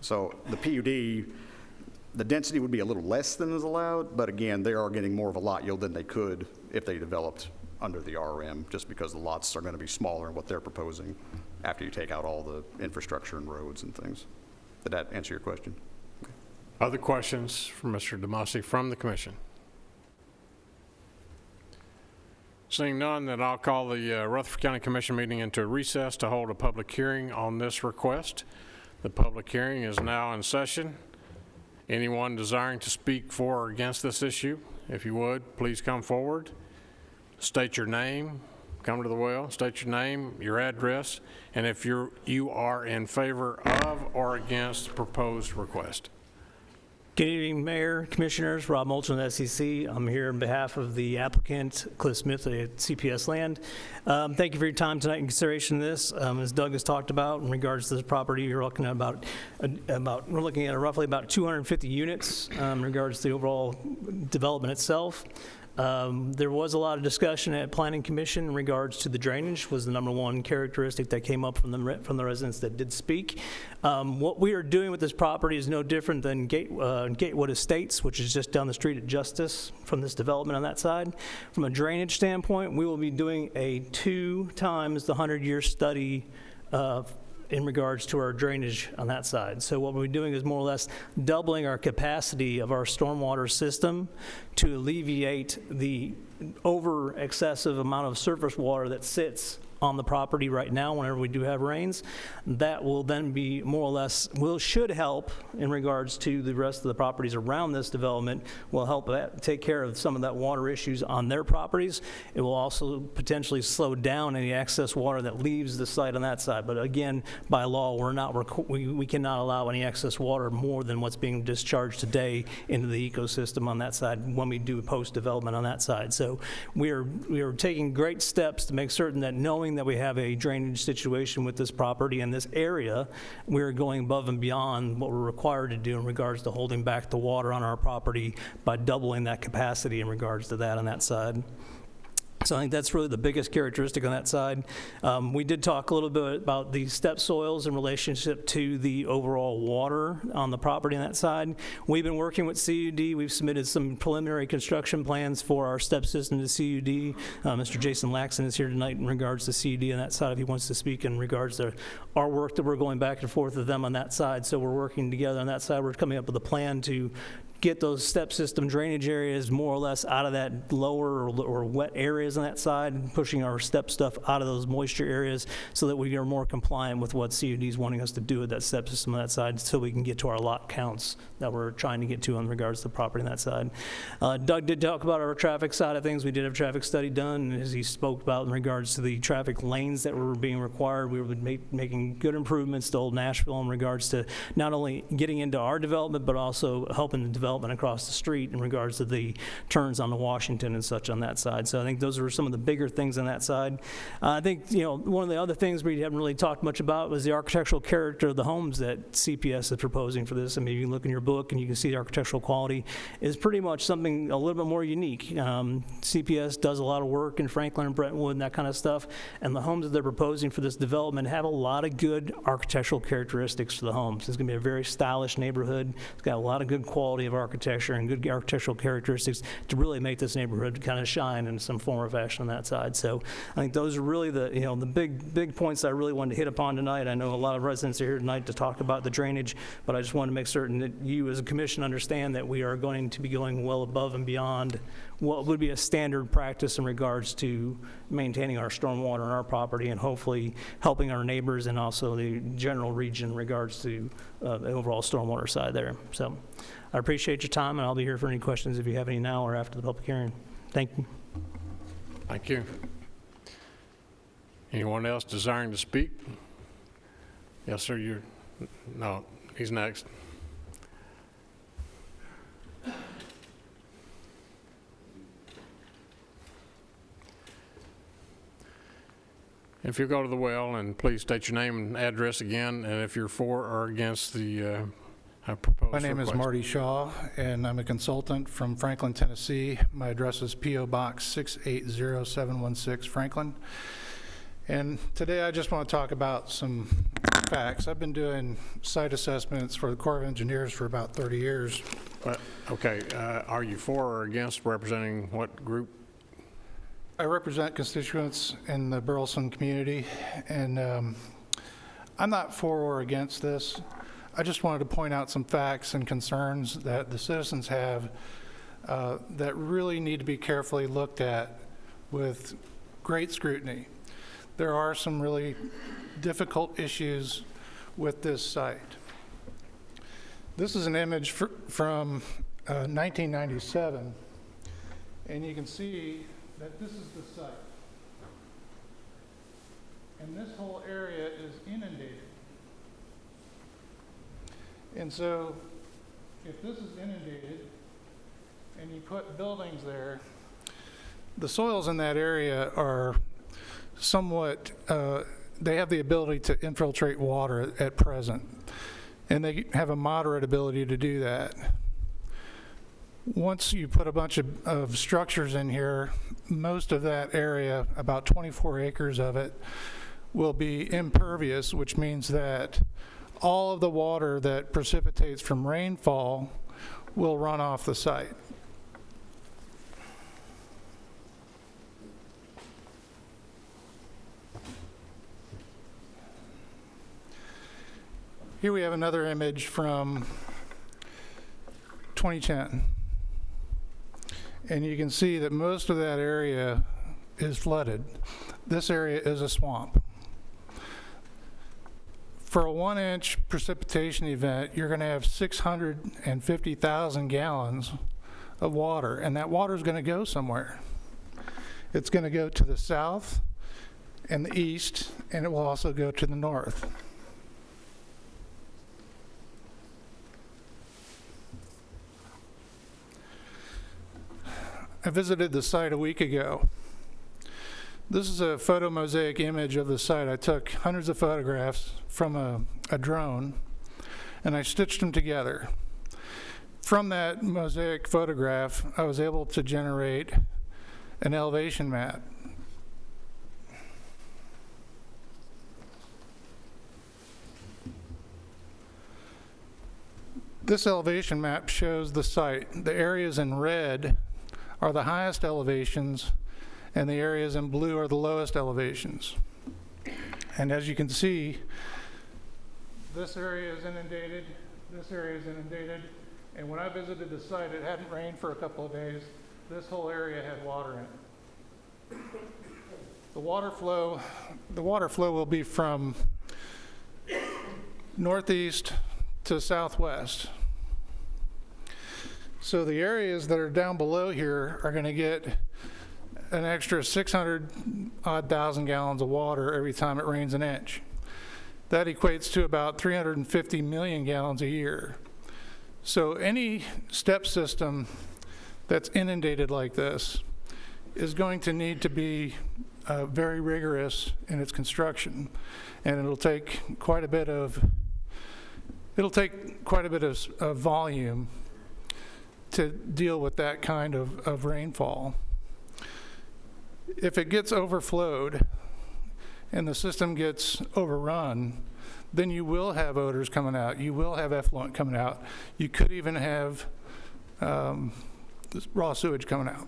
So the PUD, the density would be a little less than is allowed, but again, they are getting more of a lot yield than they could if they developed under the RM, just because the lots are going to be smaller in what they're proposing after you take out all the infrastructure and roads and things. Did that answer your question? Okay. Other questions from Mr. DeMasi from the commission? Seeing none, then I'll call the Rutherford County Commission meeting into recess to hold a public hearing on this request. The public hearing is now in session. Anyone desiring to speak for or against this issue, if you would, please come forward. State your name, come to the well, state your name, your address, and if you are in favor of or against the proposed request. Good evening, Mayor, Commissioners. Rob Moulton with SEC. I'm here on behalf of the applicant, Cliff Smith at CPS Land. Thank you for your time tonight in consideration of this. As Doug has talked about, in regards to this property, you're looking at we're looking at roughly about 250 units in regards to the overall development itself. There was a lot of discussion at Planning Commission in regards to the drainage was the #1 characteristic that came up from the residents that did speak. What we are doing with this property is no different than Gatewood Estates, which is just down the street at Justice from this development on that side. From a drainage standpoint, we will be doing a 2 times the 100-year study in regards to our drainage on that side. So what we're doing is more or less doubling our capacity of our stormwater system to alleviate the over excessive amount of surface water that sits on the property right now whenever we do have rains. That will then be more or less, should help in regards to the rest of the properties around this development, will help take care of some of that water issues on their properties. It will also potentially slow down any excess water that leaves the site on that side. But again, by law, we cannot allow any excess water more than what's being discharged today into the ecosystem on that side when we do post-development on that side. So we are taking great steps to make certain that, knowing that we have a drainage situation with this property and this area, we're going above and beyond what we're required to do in regards to holding back the water on our property by doubling that capacity in regards to that on that side. So I think that's really the biggest characteristic on that side. We did talk a little bit about the step soils in relationship to the overall water on the property on that side. We've been working with CUD. We've submitted some preliminary construction plans for our step system to CUD. Mr. Jason Laxon is here tonight in regards to CUD on that side, if he wants to speak in regards to our work that we're going back and forth with them on that side. So we're working together on that side. We're coming up with a plan to get those step system drainage areas more or less out of that lower or wet areas on that side, and pushing our step stuff out of those moisture areas so that we are more compliant with what CUD is wanting us to do with that step system on that side, so we can get to our lot counts that we're trying to get to in regards to the property on that side. Doug did talk about our traffic side of things. We did have a traffic study done, as he spoke about in regards to the traffic lanes that were being required. We were making good improvements to Old Nashville in regards to not only getting into our development, but also helping the development across the street in regards to the turns on the Washington and such on that side. So I think those are some of the bigger things on that side. I think, one of the other things we haven't really talked much about was the architectural character of the homes that CPS is proposing for this. I mean, you can look in your book and you can see the architectural quality is pretty much something a little bit more unique. CPS does a lot of work in Franklin and Brentwood and that kind of stuff, and the homes that they're proposing for this development have a lot of good architectural characteristics to the homes. It's going to be a very stylish neighborhood. It's got a lot of good quality of architecture and good architectural characteristics to really make this neighborhood kind of shine in some form or fashion on that side. So I think those are really the big points I really wanted to hit upon tonight. I know a lot of residents are here tonight to talk about the drainage, but I just wanted to make certain that you as a commission understand that we are going to be going well above and beyond what would be a standard practice in regards to maintaining our stormwater on our property, and hopefully helping our neighbors and also the general region in regards to the overall stormwater side there. So I appreciate your time, and I'll be here for any questions if you have any now or after the public hearing. Thank you. Thank you. Anyone else desiring to speak? Yes, sir. No, he's next. If you go to the well, and please state your name and address again, and if you're for or against the proposed My name is request. Marty Shaw, and I'm a consultant from Franklin, Tennessee. My address is P.O. Box 680716, Franklin. And today I just want to talk about some facts. I've been doing site assessments for the Corps of Engineers for about 30 years. Okay, are you for or against, representing what group? I represent constituents in the Burleson community, and I'm not for or against this. I just wanted to point out some facts and concerns that the citizens have that really need to be carefully looked at with great scrutiny. There are some really difficult issues with this site. This is an image from 1997, and you can see that this is the site. And this whole area is inundated. And so, if this is inundated and you put buildings there, the soils in that area are somewhat, they have the ability to infiltrate water at present. And they have a moderate ability to do that. Once you put a bunch of structures in here, most of that area, about 24 acres of it, will be impervious, which means that all of the water that precipitates from rainfall will run off the site. Here we have another image from 2010. And you can see that most of that area is flooded. this area is a swamp. For a 1-inch precipitation event, you're going to have 650,000 gallons of water, and that water is going to go somewhere. It's going to go to the south and the east, and it will also go to the north. I visited the site a week ago. This is a photomosaic image of the site. I took hundreds of photographs from a drone, and I stitched them together. From that mosaic photograph, I was able to generate an elevation map. This elevation map shows the site. The areas in red are the highest elevations, and the areas in blue are the lowest elevations. And as you can see, this area is inundated, this area is inundated, and when I visited the site, it hadn't rained for a couple of days. This whole area had water in it. The water flow will be from northeast to southwest. So the areas that are down below here are going to get an extra 600-odd thousand gallons of water every time it rains an inch. That equates to about 350 million gallons a year. So any step system that's inundated like this is going to need to be very rigorous in its construction, and it'll take quite a bit of volume to deal with that kind of rainfall. If it gets overflowed and the system gets overrun, then you will have odors coming out. You will have effluent coming out. You could even have raw sewage coming out.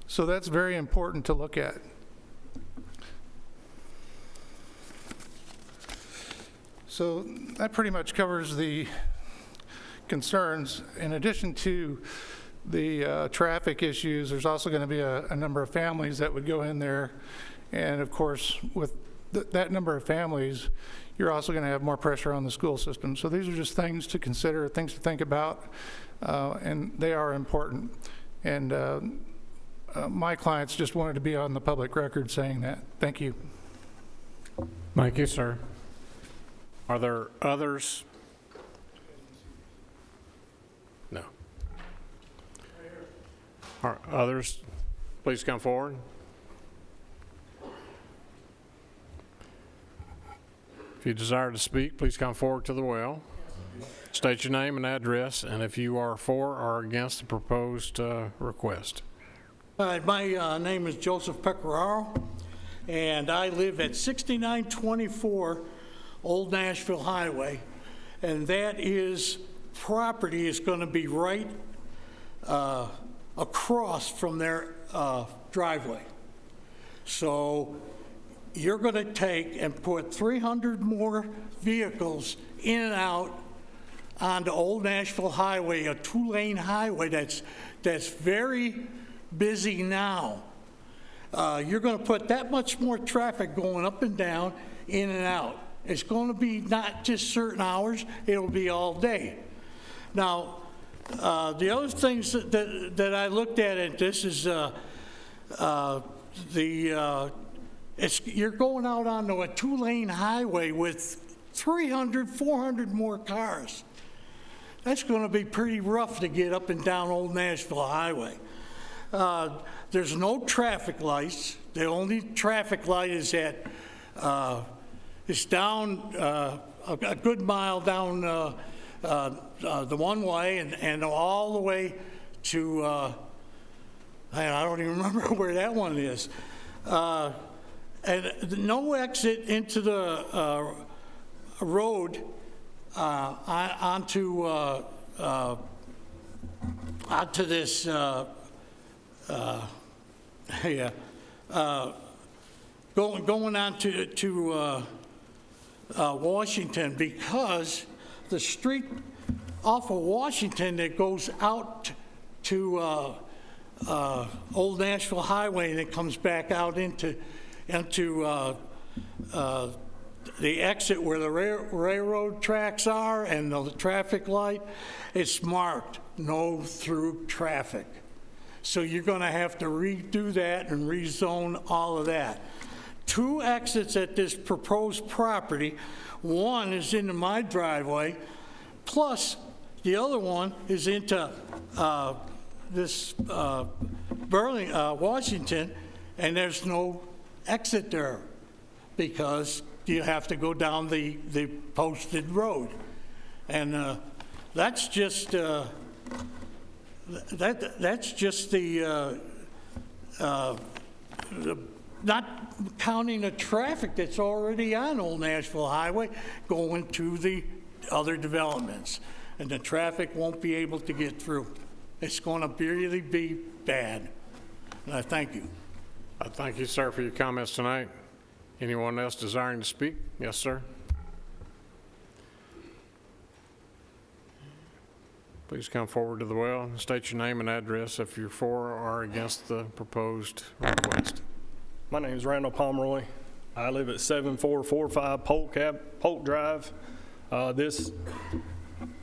So that's very important to look at. So that pretty much covers the concerns. In addition to the traffic issues, there's also going to be a number of families that would go in there. And of course, with that number of families, you're also going to have more pressure on the school system. So these are just things to consider, things to think about, and they are important. And my clients just wanted to be on the public record saying that. Thank you. Thank you, sir. Are there others? No. Are others? Please come forward. If you desire to speak, please come forward to the well. State your name and address, and if you are for or against the proposed request. Hi, my name is Joseph Pecoraro, and I live at 6924 Old Nashville Highway, and that property is going to be right across from their driveway. So you're going to take and put 300 more vehicles in and out onto Old Nashville Highway, a 2-lane highway that's very busy now. You're going to put that much more traffic going up and down, in and out. It's going to be not just certain hours, it'll be all day. Now, the other things that I looked at in this is you're going out onto a 2-lane highway with 300, 400 more cars. That's going to be pretty rough to get up and down Old Nashville Highway. There's no traffic lights. The only traffic light is at it's down a good mile down the one way and all the way to I don't even remember where that one is. And no exit into the road onto this going on to Washington, because the street off of Washington that goes out to Old Nashville Highway and it comes back out into into the exit where the railroad tracks are and the traffic light, it's marked no through traffic. So you're going to have to redo that and rezone all of that. 2 exits at this proposed property. One is into my driveway, plus the other one is into this Washington, and there's no exit there because you have to go down the posted road. And that's just that's just the not counting the traffic that's already on Old Nashville Highway going to the other developments. And the traffic won't be able to get through. It's going to really be bad. And I thank you. I thank you, sir, for your comments tonight. Anyone else desiring to speak? Yes, sir. Please come forward to the well and state your name and address if you're for or against the proposed request. My name is Randall Pomeroy. I live at 7445 Polk Drive.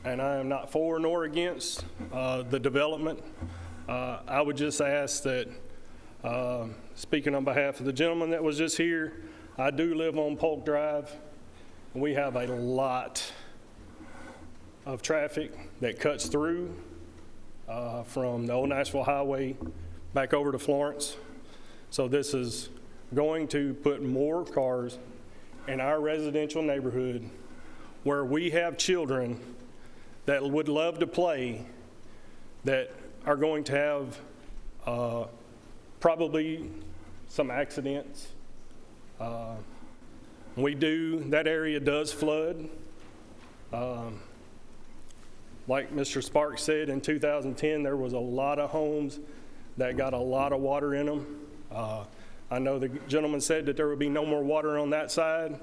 And I am not for nor against the development. I would just ask that, speaking on behalf of the gentleman that was just here, I do live on Polk Drive. We have a lot of traffic that cuts through from the Old Nashville Highway back over to Florence. So this is going to put more cars in our residential neighborhood where we have children that would love to play that are going to have probably some accidents. That area does flood. Like Mr. Sparks said, in 2010, there was a lot of homes that got a lot of water in them. I know the gentleman said that there would be no more water on that side,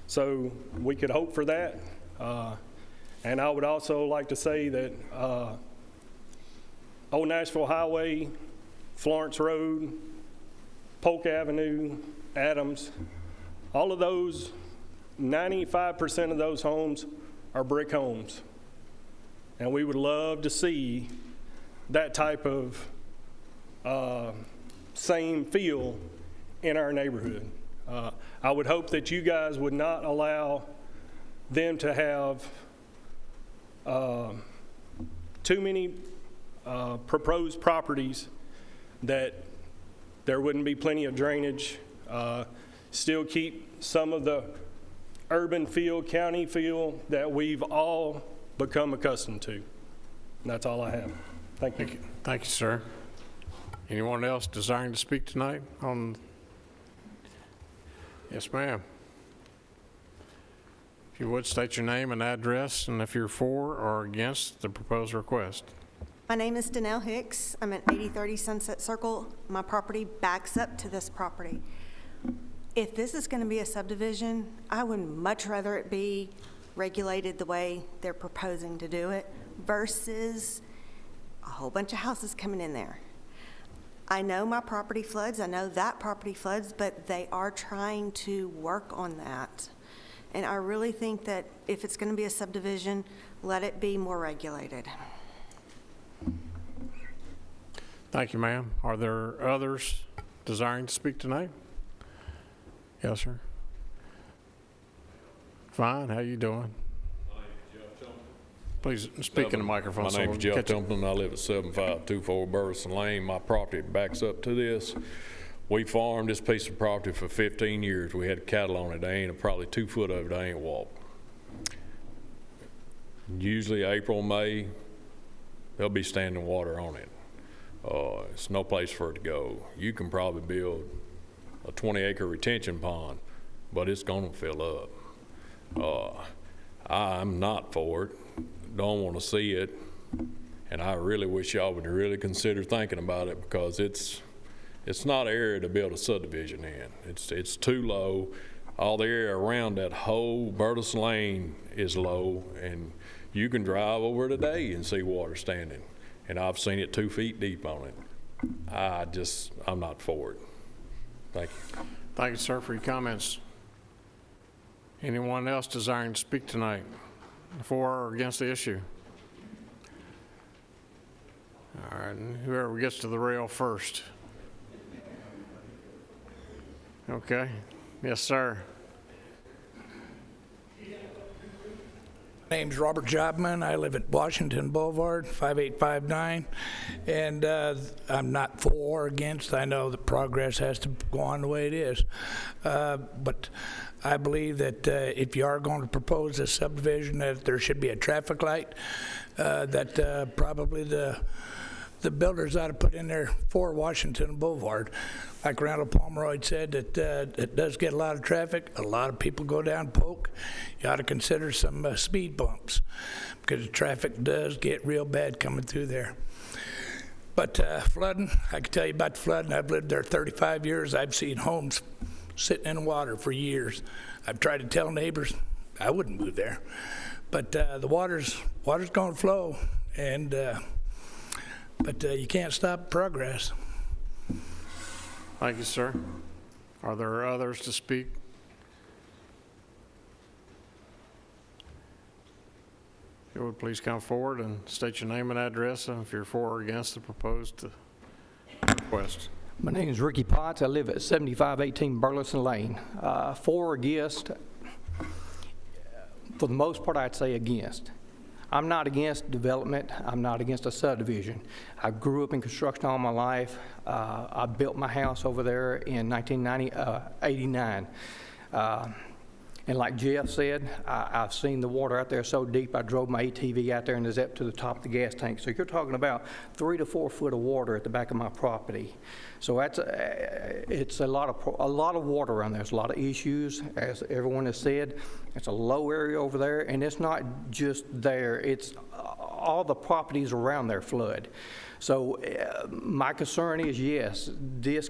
so we could hope for that. And I would also like to say that Old Nashville Highway, Florence Road, Polk Avenue, Adams, all of those, 95% of those homes are brick homes. And we would love to see that type of same feel in our neighborhood. I would hope that you guys would not allow them to have too many proposed properties that there wouldn't be plenty of drainage, still keep some of the urban feel, county feel that we've all become accustomed to. And that's all I have. Thank you. Thank you, sir. Anyone else desiring to speak tonight on? Yes, ma'am. If you would, state your name and address, and if you're for or against the proposed request. My name is Danelle Hicks. I'm at 8030 Sunset Circle. My property backs up to this property. If this is going to be a subdivision, I would much rather it be regulated the way they're proposing to do it versus a whole bunch of houses coming in there. I know my property floods, I know that property floods, but they are trying to work on that. And I really think that if it's going to be a subdivision, let it be more regulated. Thank you, ma'am. Are there others desiring to speak tonight? Yes, sir. Fine. How you doing? Please speak in the microphone. My name's Jeff Templeton. I live at 7524 Burleson Lane. My property backs up to this. We farmed this piece of property for 15 years. We had cattle on it. There ain't probably 2 foot of it I ain't walked. Usually April, May, there'll be standing water on it. It's no place for it to go. You can probably build a 20-acre retention pond, but it's gonna fill up. I'm not for it. Don't want to see it, and I really wish y'all would really consider thinking about it because it's not an area to build a subdivision in. It's too low. All the area around that whole Burleson Lane is low, and you can drive over today and see water standing, and I've seen it 2 feet deep on it. I'm not for it. Thank you. Thank you, sir, for your comments. Anyone else desiring to speak tonight for or against the issue? All right, and whoever gets to the rail first. Okay. Yes, sir. My name's Robert Jobman. I live at Washington Boulevard, 5859, and I'm not for or against. I know that progress has to go on the way it is, but I believe that if you are going to propose a subdivision, that there should be a traffic light, that probably the builders ought to put in there for Washington Boulevard. Like Randall Pomeroy said, that it does get a lot of traffic. A lot of people go down Polk. You ought to consider some speed bumps because the traffic does get real bad coming through there. But flooding, I can tell you about the flooding. I've lived there 35 years. I've seen homes sitting in the water for years. I've tried to tell neighbors I wouldn't move there. But the water's going to flow, and but you can't stop progress. Thank you, sir. Are there others to speak? If you would please come forward and state your name and address, and if you're for or against the proposed request. My name is Ricky Potts. I live at 7518 Burleson Lane. For or against? For the most part, I'd say against. I'm not against development. I'm not against a subdivision. I grew up in construction all my life. I built my house over there in 1989. And like Jeff said, I've seen the water out there so deep, I drove my ATV out there and it's up to the top of the gas tank. So you're talking about 3 to 4 foot of water at the back of my property. So it's a lot of water around there. There's a lot of issues, as everyone has said. It's a low area over there, and it's not just there. It's all the properties around there flood. So my concern is, yes, this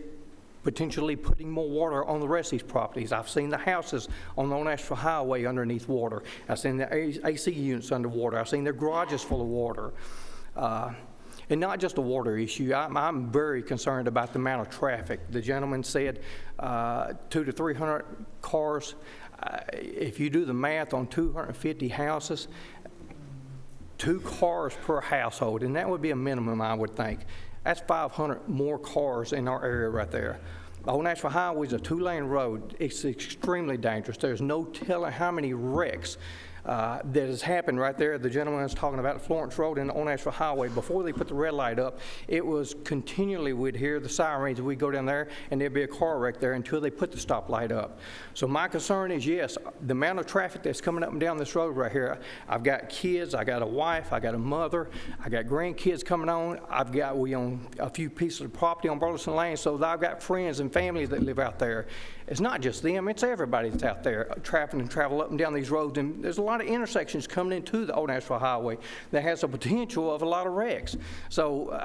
potentially putting more water on the rest of these properties. I've seen the houses on the Old Nashville Highway underneath water. I've seen the AC units underwater. I've seen their garages full of water. And not just a water issue. I'm very concerned about the amount of traffic. The gentleman said 200 to 300 cars. If you do the math on 250 houses, 2 cars per household, and that would be a minimum, I would think. That's 500 more cars in our area right there. The Old Nashville Highway is a 2-lane road. It's extremely dangerous. There's no telling how many wrecks that has happened right there. The gentleman was talking about Florence Road and the Old Nashville Highway. Before they put the red light up, it was continually, we'd hear the sirens. We'd go down there and there'd be a car wreck there until they put the stoplight up. So my concern is, yes, the amount of traffic that's coming up and down this road right here. I've got kids, I got a wife, I got a mother, I got grandkids coming on. We own a few pieces of property on Burleson Lane, so I've got friends and families that live out there. It's not just them, it's everybody that's out there travel up and down these roads. And there's a lot of intersections coming into the Old Nashville Highway that has the potential of a lot of wrecks. So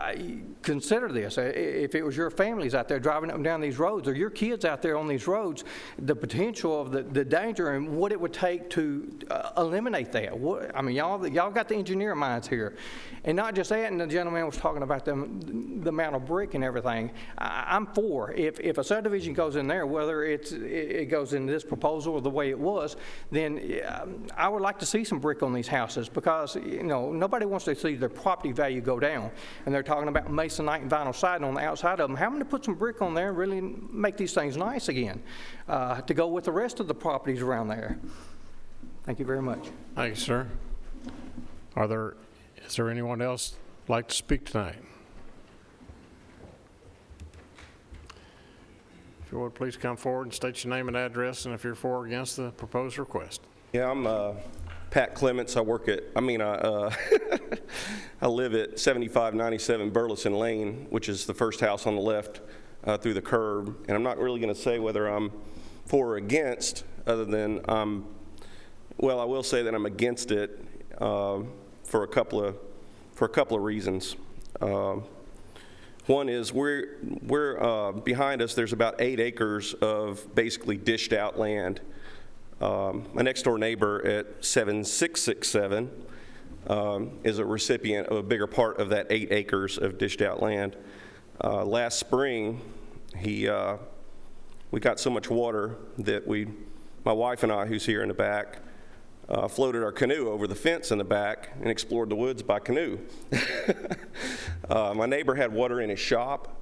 consider this. If it was your families out there driving up and down these roads, or your kids out there on these roads, the potential of the danger and what it would take to eliminate that. I mean, y'all got the engineer minds here. And not just that, and the gentleman was talking about the amount of brick and everything. I'm for, if a subdivision goes in there, whether it goes in this proposal or the way it was, then I would like to see some brick on these houses, because nobody wants to see their property value go down. And they're talking about masonite and vinyl siding on the outside of them. Having to put some brick on there and really make these things nice again to go with the rest of the properties around there. Thank you very much. Thank you, sir. Is there anyone else like to speak tonight? If you would, please come forward and state your name and address, and if you're for or against the proposed request. Yeah, I'm Pat Clements. I live at 7597 Burleson Lane, which is the first house on the left through the curb. And I'm not really going to say whether I'm for or against, other than I will say that I'm against it for a couple of reasons. One is we're behind us. There's about 8 acres of basically dished out land. My next door neighbor at 7667 is a recipient of a bigger part of that 8 acres of dished out land. Last spring, he we got so much water that my wife and I, who's here in the back, floated our canoe over the fence in the back and explored the woods by canoe. My neighbor had water in his shop.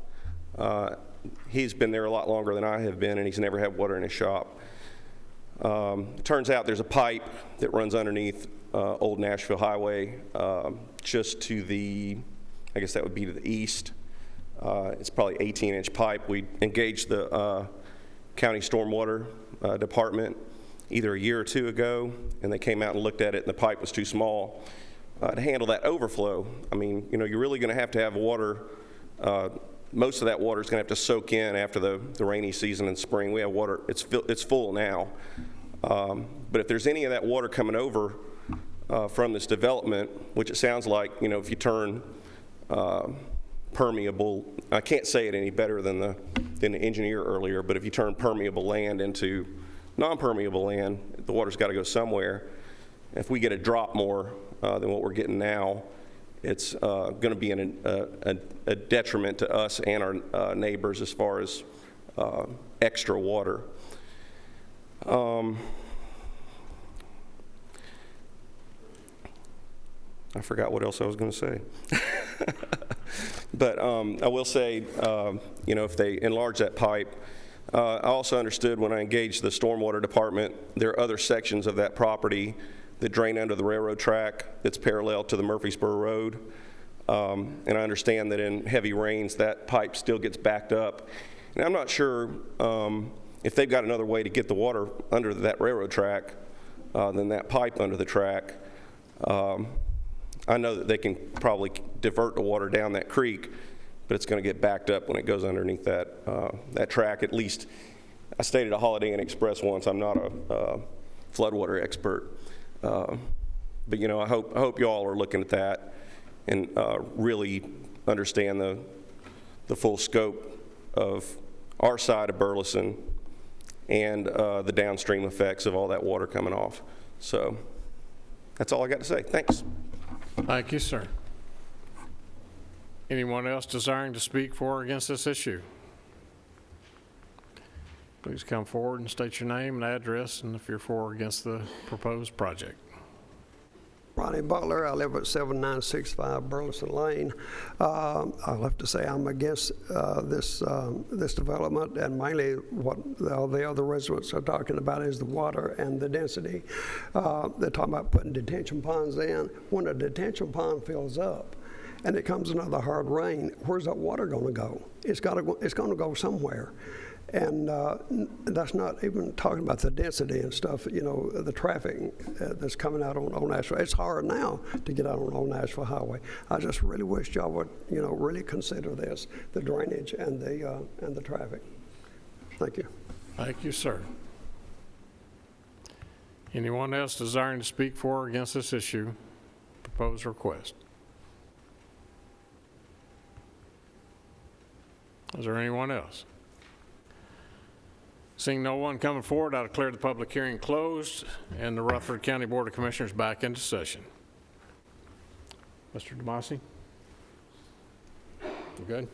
He's been there a lot longer than I have been, and he's never had water in his shop. It turns out there's a pipe that runs underneath Old Nashville Highway, just to the, I guess that would be to the east. It's probably 18-inch pipe. We engaged the county stormwater department either a year or two ago, and they came out and looked at it, and the pipe was too small to handle that overflow. I mean, you know, you're really going to have water. Most of that water is going to have to soak in after the rainy season in spring. We have water, it's full now. But if there's any of that water coming over from this development, which it sounds like, you know, if you turn permeable, I can't say it any better than the engineer earlier, but if you turn permeable land into non-permeable land, the water's got to go somewhere. If we get a drop more than what we're getting now, it's going to be a detriment to us and our neighbors as far as extra water. I forgot what else I was going to say. But I will say, you know, if they enlarge that pipe, I also understood when I engaged the stormwater department, there are other sections of that property that drain under the railroad track that's parallel to the Murfreesboro Road. And I understand that in heavy rains, that pipe still gets backed up. And I'm not sure if they've got another way to get the water under that railroad track than that pipe under the track. I know that they can probably divert the water down that creek, but it's going to get backed up when it goes underneath that track. At least, I stayed at a Holiday Inn Express once. I'm not a floodwater expert, but you know, I hope you all are looking at that and really understand the full scope of our side of Burleson and the downstream effects of all that water coming off. So that's all I got to say. Thanks. Thank you, sir. Anyone else desiring to speak for or against this issue? Please come forward and state your name and address, and if you're for or against the proposed project. Ronnie Butler, I live at 7965 Burleson Lane. I'll have to say I'm against this development, and mainly what the other residents are talking about is the water and the density. They're talking about putting detention ponds in. When a detention pond fills up and it comes another hard rain, where's that water going to go? It's going to go somewhere. And that's not even talking about the density and stuff, you know, the traffic that's coming out on Old Nashville. It's hard now to get out on Old Nashville Highway. I just really wish y'all would, you know, really consider this, the drainage and the traffic. Thank you. Thank you, sir. Anyone else desiring to speak for or against this issue? Proposed request. Is there anyone else? Seeing no one coming forward, I declare the public hearing closed and the Rutherford County Board of Commissioners back into session. Mr. DeMasi? You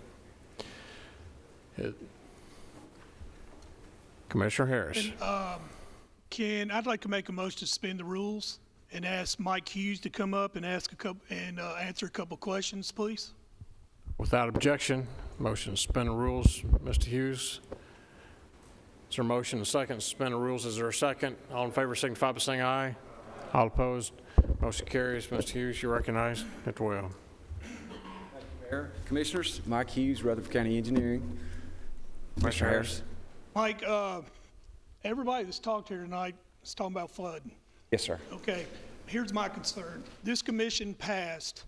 good? Commissioner Harris. I'd like to make a motion to suspend the rules and ask Mike Hughes to come up and answer a couple questions, please. Without objection, motion to suspend the rules. Mr. Hughes. Is there a motion, a second, to suspend the rules? Is there a second? All in favor signify by saying aye. All opposed, motion carries. Mr. Hughes, you recognize at the wheel. Mayor, Commissioners, Mike Hughes, Rutherford County Engineering. Mr. Harris. Mike, everybody that's talked here tonight is talking about flooding. Yes, sir. Okay, here's my concern. This commission passed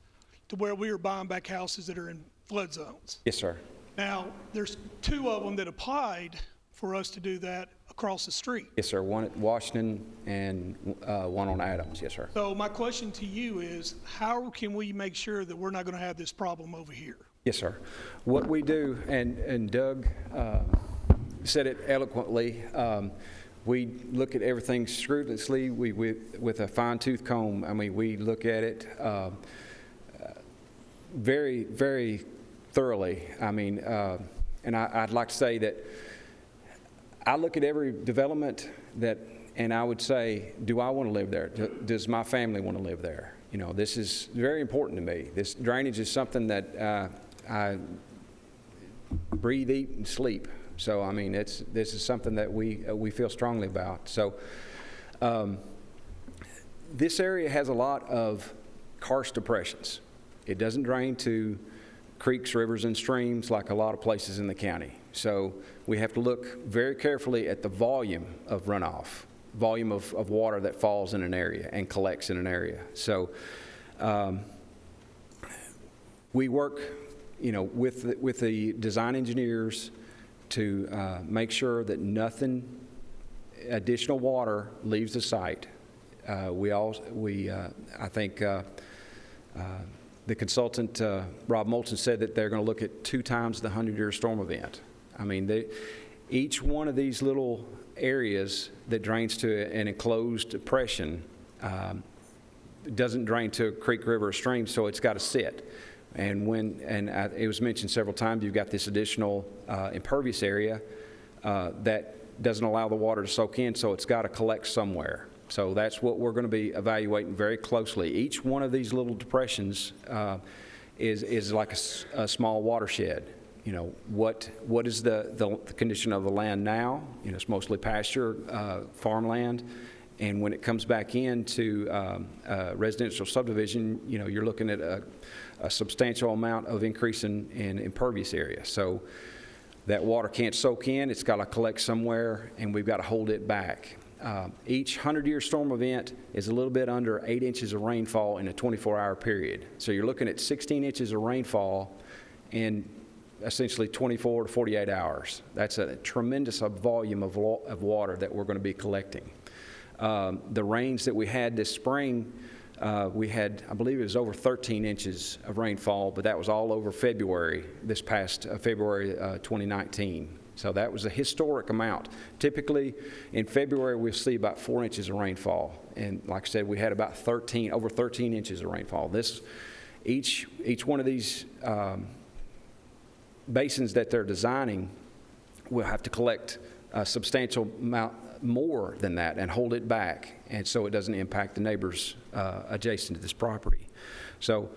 to where we are buying back houses that are in flood zones. Yes, sir. Now, there's two of them that applied for us to do that across the street. Yes, sir. One at Washington and one on Adams. Yes, sir. So my question to you is, how can we make sure that we're not going to have this problem over here? Yes, sir. What we do, and Doug said it eloquently, we look at everything scrupulously with a fine-tooth comb. I mean, we look at it very, very thoroughly. I mean, and I'd like to say that I look at every development and I would say, do I want to live there? Does my family want to live there? You know, this is very important to me. This drainage is something that I breathe, eat, and sleep. So, I mean, this is something that we feel strongly about. So, this area has a lot of karst depressions. It doesn't drain to creeks, rivers, and streams like a lot of places in the county. So we have to look very carefully at the volume of runoff, volume of water that falls in an area and collects in an area. So we work, you know, with the design engineers to make sure that nothing additional water leaves the site. I think the consultant, Rob Moulton, said that they're going to look at 2 times the 100-year storm event. I mean, each one of these little areas that drains to an enclosed depression doesn't drain to a creek, river, or stream, so it's got to sit. And it was mentioned several times, you've got this additional impervious area that doesn't allow the water to soak in, so it's got to collect somewhere. So that's what we're going to be evaluating very closely. Each one of these little depressions is like a small watershed. You know, what is the condition of the land now? You know, it's mostly pasture, farmland. And when it comes back into residential subdivision, you know, you're looking at a substantial amount of increase in impervious area. So that water can't soak in, it's got to collect somewhere, and we've got to hold it back. Each 100-year storm event is a little bit under 8 inches of rainfall in a 24-hour period. So you're looking at 16 inches of rainfall in essentially 24 to 48 hours. That's a tremendous volume of water that we're going to be collecting. The rains that we had this spring, we had, I believe it was over 13 inches of rainfall, but that was all over February, this past February 2019. So that was a historic amount. Typically, in February, we'll see about 4 inches of rainfall. And like I said, we had about over 13 inches of rainfall. Each one of these basins that they're designing will have to collect a substantial amount more than that and hold it back, and so it doesn't impact the neighbors adjacent to this property. So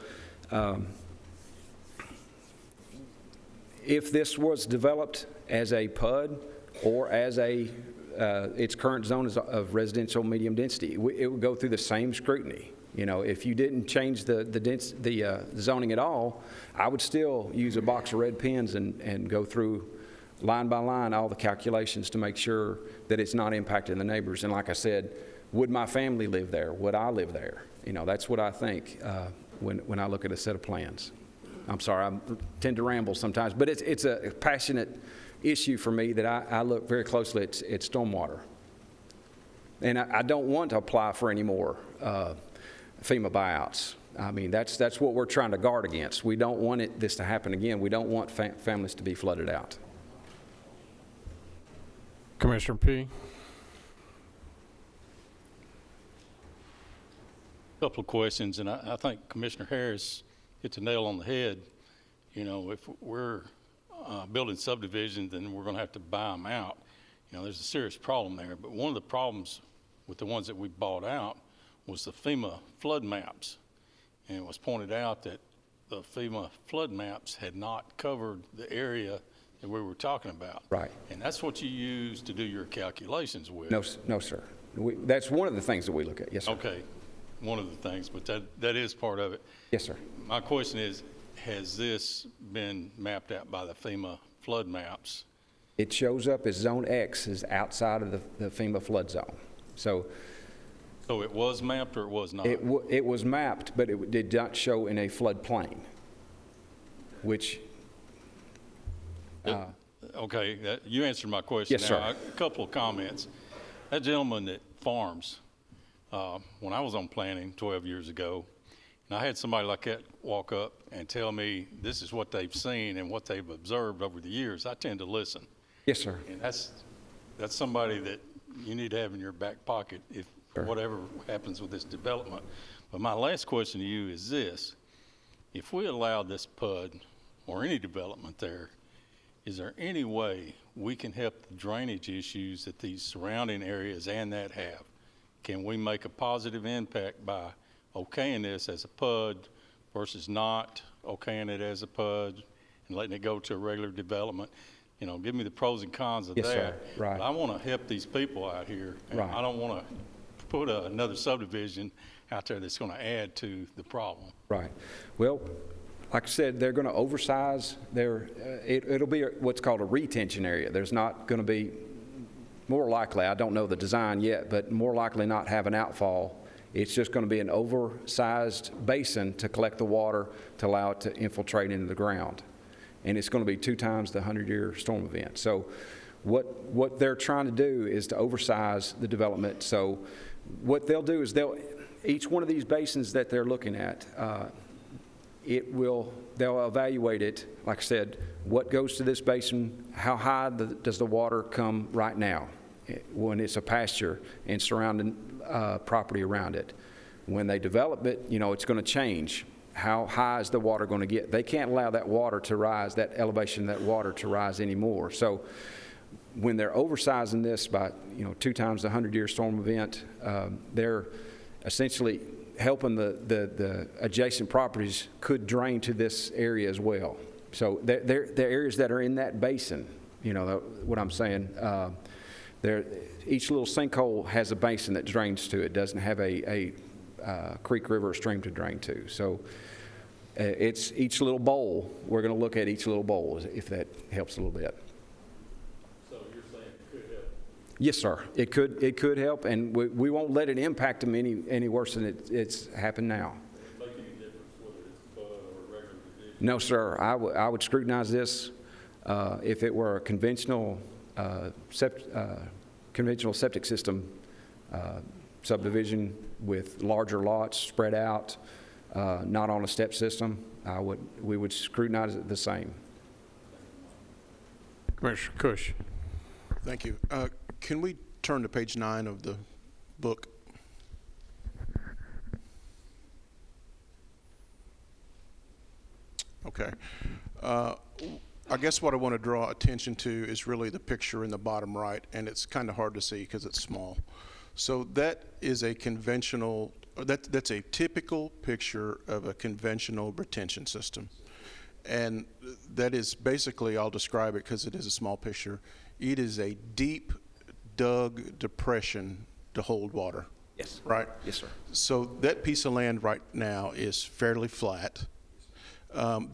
if this was developed as a PUD or as its current zone of residential medium density, it would go through the same scrutiny. You know, if you didn't change the zoning at all, I would still use a box of red pens and go through line by line all the calculations to make sure that it's not impacting the neighbors. And like I said, would my family live there? Would I live there? You know, that's what I think when I look at a set of plans. I'm sorry, I tend to ramble sometimes, but it's a passionate issue for me that I look very closely at stormwater. And I don't want to apply for any more FEMA buyouts. I mean, that's what we're trying to guard against. We don't want this to happen again. We don't want families to be flooded out. Commissioner P. Couple of questions, and I think Commissioner Harris hit the nail on the head. You know, if we're building subdivisions, then we're going to have to buy them out. You know, there's a serious problem there. But one of the problems with the ones that we bought out was the FEMA flood maps. And it was pointed out that the FEMA flood maps had not covered the area that we were talking about. Right. And that's what you use to do your calculations with. No, sir. That's one of the things that we look at. Yes, sir. Okay, one of the things, but that is part of it. Yes, sir. My question is, has this been mapped out by the FEMA flood maps? It shows up as Zone X is outside of the FEMA flood zone. So it was mapped or it was not? It was mapped, but it did not show in a floodplain, which... okay, you answered my question. Yes, sir. Now, a couple of comments. That gentleman that farms, when I was on planning 12 years ago, and I had somebody like that walk up and tell me this is what they've seen and what they've observed over the years, I tend to listen. Yes, sir. And that's somebody that you need to have in your back pocket if whatever happens with this development. But my last question to you is this. If we allow this PUD or any development there, is there any way we can help the drainage issues that these surrounding areas and that have? Can we make a positive impact by okaying this as a PUD versus not okaying it as a PUD and letting it go to a regular development? You know, give me the pros and cons of Yes, that. sir. Right. But I want to help these people out here. And Right. I don't want to put another subdivision out there that's going to add to the problem. Right. Well, like I said, they're going to oversize their, it'll be what's called a retention area. There's not going to be, more likely, I don't know the design yet, but more likely not have an outfall. It's just going to be an oversized basin to collect the water to allow it to infiltrate into the ground. And it's going to be 2 times the 100-year storm event. So what they're trying to do is to oversize the development. So what they'll do is each one of these basins that they're looking at, they'll evaluate it, like I said, what goes to this basin, how high does the water come right now when it's a pasture and surrounding property around it. When they develop it, you know, it's going to change. How high is the water going to get? They can't allow that water to rise, that elevation of that water to rise anymore. So when they're oversizing this by, you know, 2 times the 100-year storm event, they're essentially helping the adjacent properties could drain to this area as well. So the areas that are in that basin, you know, what I'm saying, each little sinkhole has a basin that drains to it, doesn't have a creek, river, or stream to drain to. So it's each little bowl. We're going to look at each little bowl, if that helps a little bit. So you're saying it could help? Yes, sir. It could help, and we won't let it impact them any worse than it's happened now. Does it make any difference whether it's PUD or regular division? No, sir. I would scrutinize this if it were a conventional septic system subdivision with larger lots spread out, not on a step system. We would scrutinize it the same. Commissioner Cush. Thank you. Can we turn to page 9 of the book? Okay. I guess what I want to draw attention to is really the picture in the bottom right, and it's kind of hard to see because it's small. So that is a conventional, that's a typical picture of a conventional retention system. And that is basically, I'll describe it because it is a small picture, it is a deep dug depression to hold water. Yes. Right? Yes, sir. So that piece of land right now is fairly flat.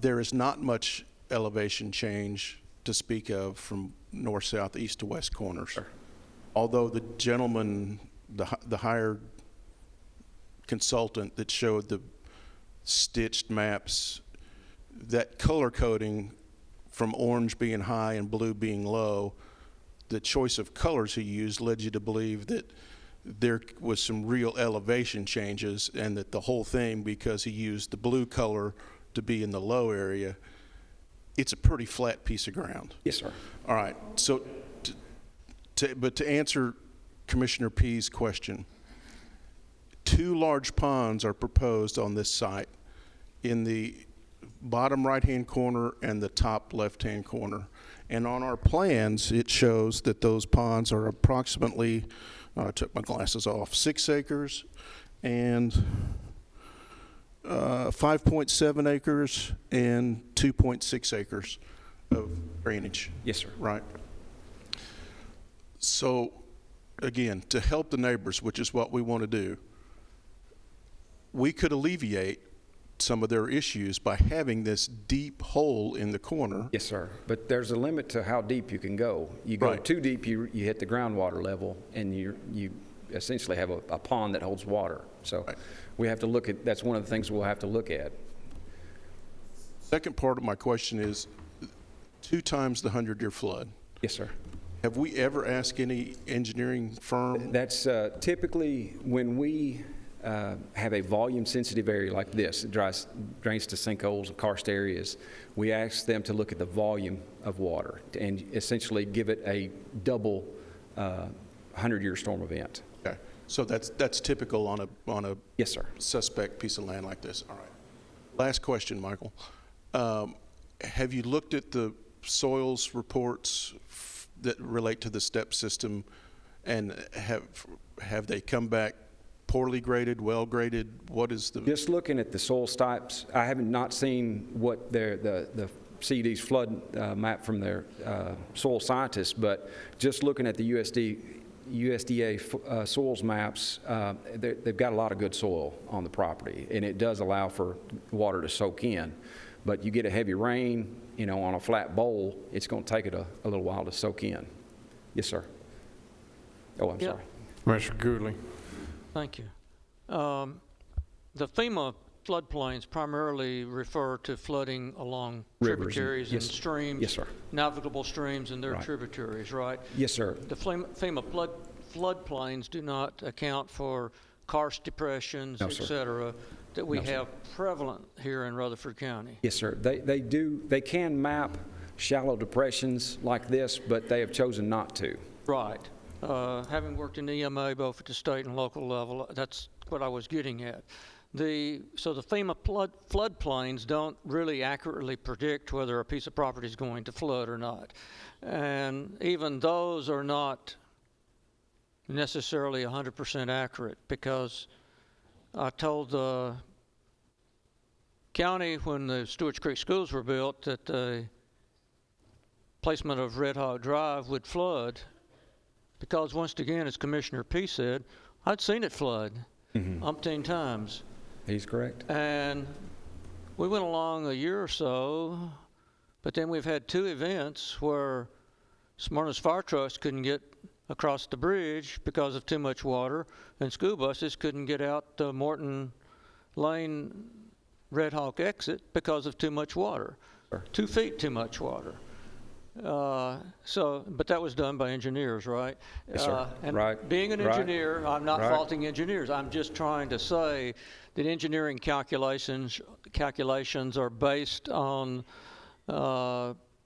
There is not much elevation change to speak of from north, south, east to west corners. Sure. Although the gentleman, the hired consultant that showed the stitched maps, that color coding from orange being high and blue being low, the choice of colors he used led you to believe that there was some real elevation changes, and that the whole thing, because he used the blue color to be in the low area, it's a pretty flat piece of ground. Yes, sir. All right. So, but to answer Commissioner P's question, 2 large ponds are proposed on this site in the bottom right-hand corner and the top left-hand corner. And on our plans, it shows that those ponds are approximately, I took my glasses off, 6 acres and 5.7 acres and 2.6 acres of drainage. Yes, sir. Right. So, again, to help the neighbors, which is what we want to do, we could alleviate some of their issues by having this deep hole in the corner. Yes, sir. But there's a limit to how deep you can go. You go Right. too deep, you hit the groundwater level, and you essentially have a pond that holds water. So we have to look at, that's one of the things we'll have to look at. Second part of my question is 2 times the 100-year flood. Yes, sir. Have we ever asked any engineering firm? That's typically when we have a volume-sensitive area like this, it drains to sinkholes and karst areas, we ask them to look at the volume of water and essentially give it a double 100-year storm event. Okay, so that's typical on a yes, sir. Suspect piece of land like this. All right. Last question, Michael. Have you looked at the soils reports that relate to the STEP system, and have they come back poorly graded, well graded? What is the? Just looking at the soil types, I haven't not seen what the CED's flood map from their soil scientists, but just looking at the USDA soils maps, they've got a lot of good soil on the property, and it does allow for water to soak in. But you get a heavy rain, on a flat bowl, it's going to take it a little while to soak in. Yes, sir. Oh, I'm sorry. Commissioner Goodley. Thank you. The FEMA floodplains primarily refer to flooding along Rivers tributaries and yes. streams. Yes, sir. Navigable streams and their Right. tributaries, right? Yes, sir. The FEMA floodplains do not account for karst depressions, No, et sir. cetera, that we No, sir. have prevalent here in Rutherford County. Yes, sir. They can map shallow depressions like this, but they have chosen not to. Right. Having worked in EMA both at the state and local level, that's what I was getting at. So the FEMA floodplains don't really accurately predict whether a piece of property is going to flood or not. And even those are not necessarily 100% accurate, because I told the county when the Stewart's Creek schools were built that the placement of Red Hawk Drive would flood, because once again, as Commissioner P. said, I'd seen it flood umpteen times. He's correct. And we went along a year or so, but then we've had two events where Smyrna's fire trucks couldn't get across the bridge because of too much water, and school buses couldn't get out the Morton Lane Red Hawk exit because of too much water. Sure. 2 feet too much water. But that was done by engineers, right? Yes, sir. And Right. being an Right. engineer, I'm not Right. faulting engineers. I'm just trying to say that engineering calculations are based on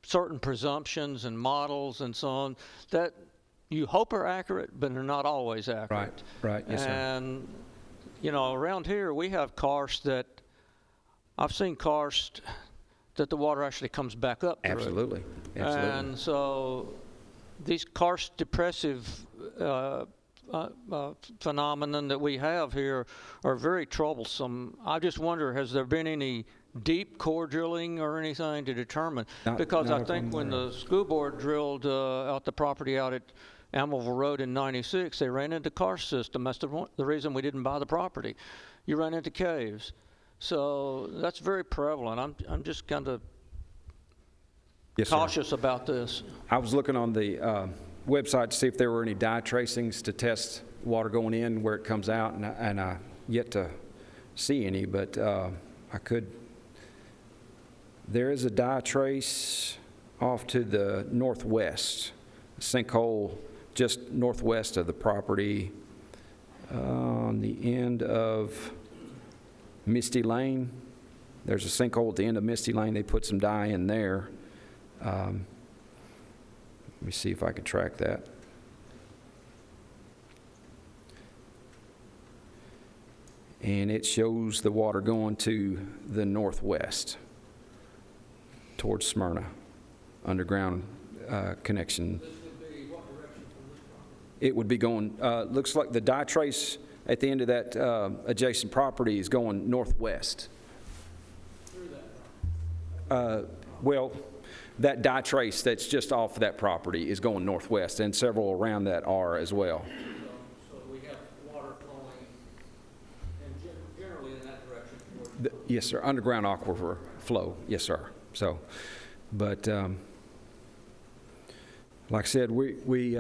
certain presumptions and models and so on that you hope are accurate, but they're not always accurate. Right. Yes, sir. And, around here, we have karst that, I've seen karst that the water actually comes back up through. Absolutely. And so these karst depressive phenomenon that we have here are very troublesome. I just wonder, has there been any deep core drilling or anything to determine? Because I think when the school board drilled out the property out at Amelville Road in '96, they ran into karst system. That's the reason we didn't buy the property. You run into caves. So that's very prevalent. I'm just kind of Yes, sir. cautious about this. I was looking on the website to see if there were any dye tracings to test water going in where it comes out, and I yet to see any, but I could. There is a dye trace off to the northwest, a sinkhole just northwest of the property on the end of Misty Lane. There's a sinkhole at the end of Misty Lane. They put some dye in there. Let me see if I can track that. And it shows the water going to the northwest towards Smyrna, underground connection. It would be going, looks like the dye trace at the end of that adjacent property is going northwest. Well, that dye trace that's just off that property is going northwest, and several around that are as well. So we have water flowing, and generally in that direction. Yes, sir. Underground aquifer flow. Yes, sir. So, but like I said, we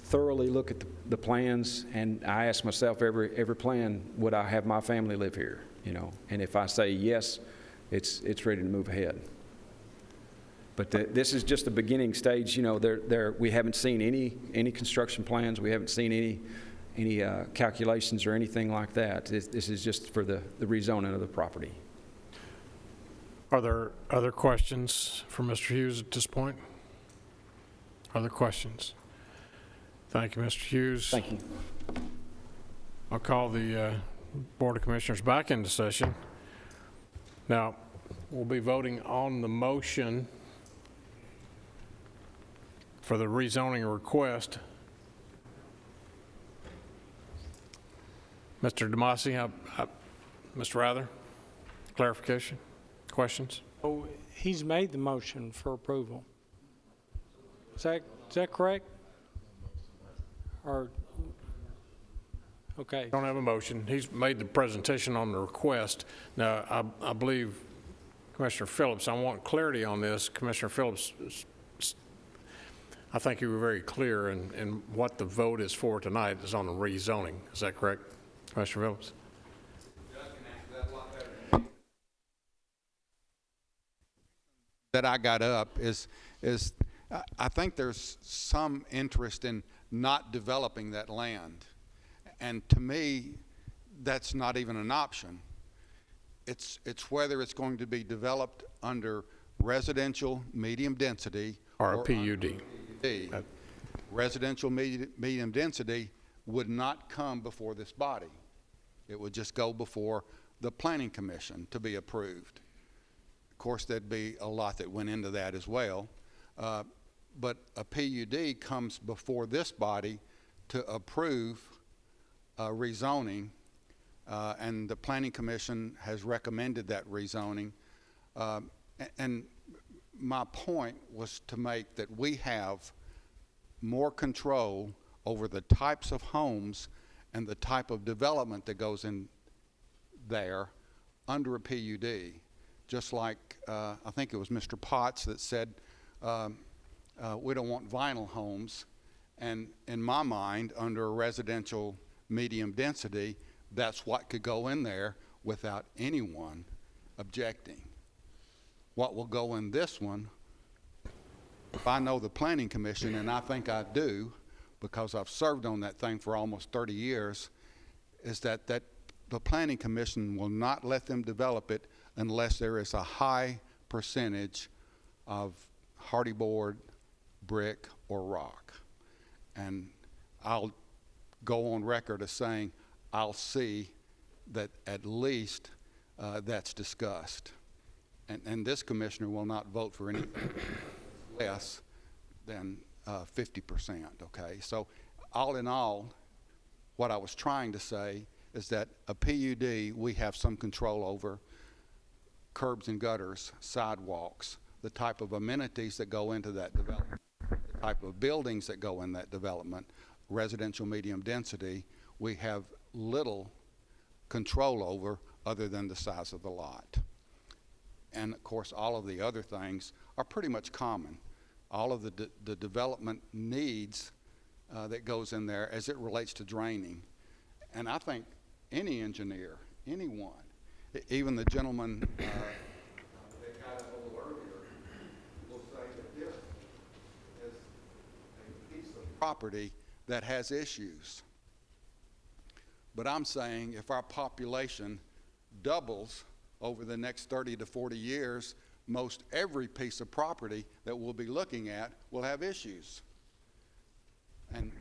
thoroughly look at the plans, and I ask myself every plan, would I have my family live here? And if I say yes, it's ready to move ahead. But this is just the beginning stage. We haven't seen any construction plans. We haven't seen any calculations or anything like that. This is just for the rezoning of the property. Are there other questions for Mr. Hughes at this point? Other questions? Thank you, Mr. Hughes. Thank you. I'll call the Board of Commissioners back into session. Now, we'll be voting on the motion for the rezoning request. Mr. Demasi, Mr. Rather, clarification, questions? Oh, he's made the motion for approval. Is that correct? Or, okay. Don't have a motion. He's made the presentation on the request. Now, I believe Commissioner Phillips, I want clarity on this. Commissioner Phillips, I think you were very clear in what the vote is for tonight is on the rezoning. Is that correct, Commissioner Phillips? That I got up is I think there's some interest in not developing that land. And to me, that's not even an option. It's whether it's going to be developed under residential medium density or a PUD. Residential medium density would not come before this body. It would just go before the Planning Commission to be approved. Of course, there'd be a lot that went into that as well. But a PUD comes before this body to approve rezoning, and the Planning Commission has recommended that rezoning. And my point was to make that we have more control over the types of homes and the type of development that goes in there under a PUD. Just like I think it was Mr. Potts that said we don't want vinyl homes, and in my mind, under a residential medium density, that's what could go in there without anyone objecting. What will go in this one, if I know the Planning Commission, and I think I do, because I've served on that thing for almost 30 years, is that the Planning Commission will not let them develop it unless there is a high percentage of hardy board, brick, or rock. And I'll go on record as saying I'll see that at least that's discussed. And this commissioner will not vote for anything less than 50%, okay? So all in all, what I was trying to say is that a PUD we have some control over: curbs and gutters, sidewalks, the type of amenities that go into that development, the type of buildings that go in that development. Residential medium density, we have little control over other than the size of the lot. And of course, all of the other things are pretty much common. All of the development needs that goes in there as it relates to draining. And I think any engineer, anyone, even the gentleman that got up a little earlier, will say that this is a piece of property that has issues. But I'm saying if our population doubles over the next 30 to 40 years, most every piece of property that we'll be looking at will have issues. And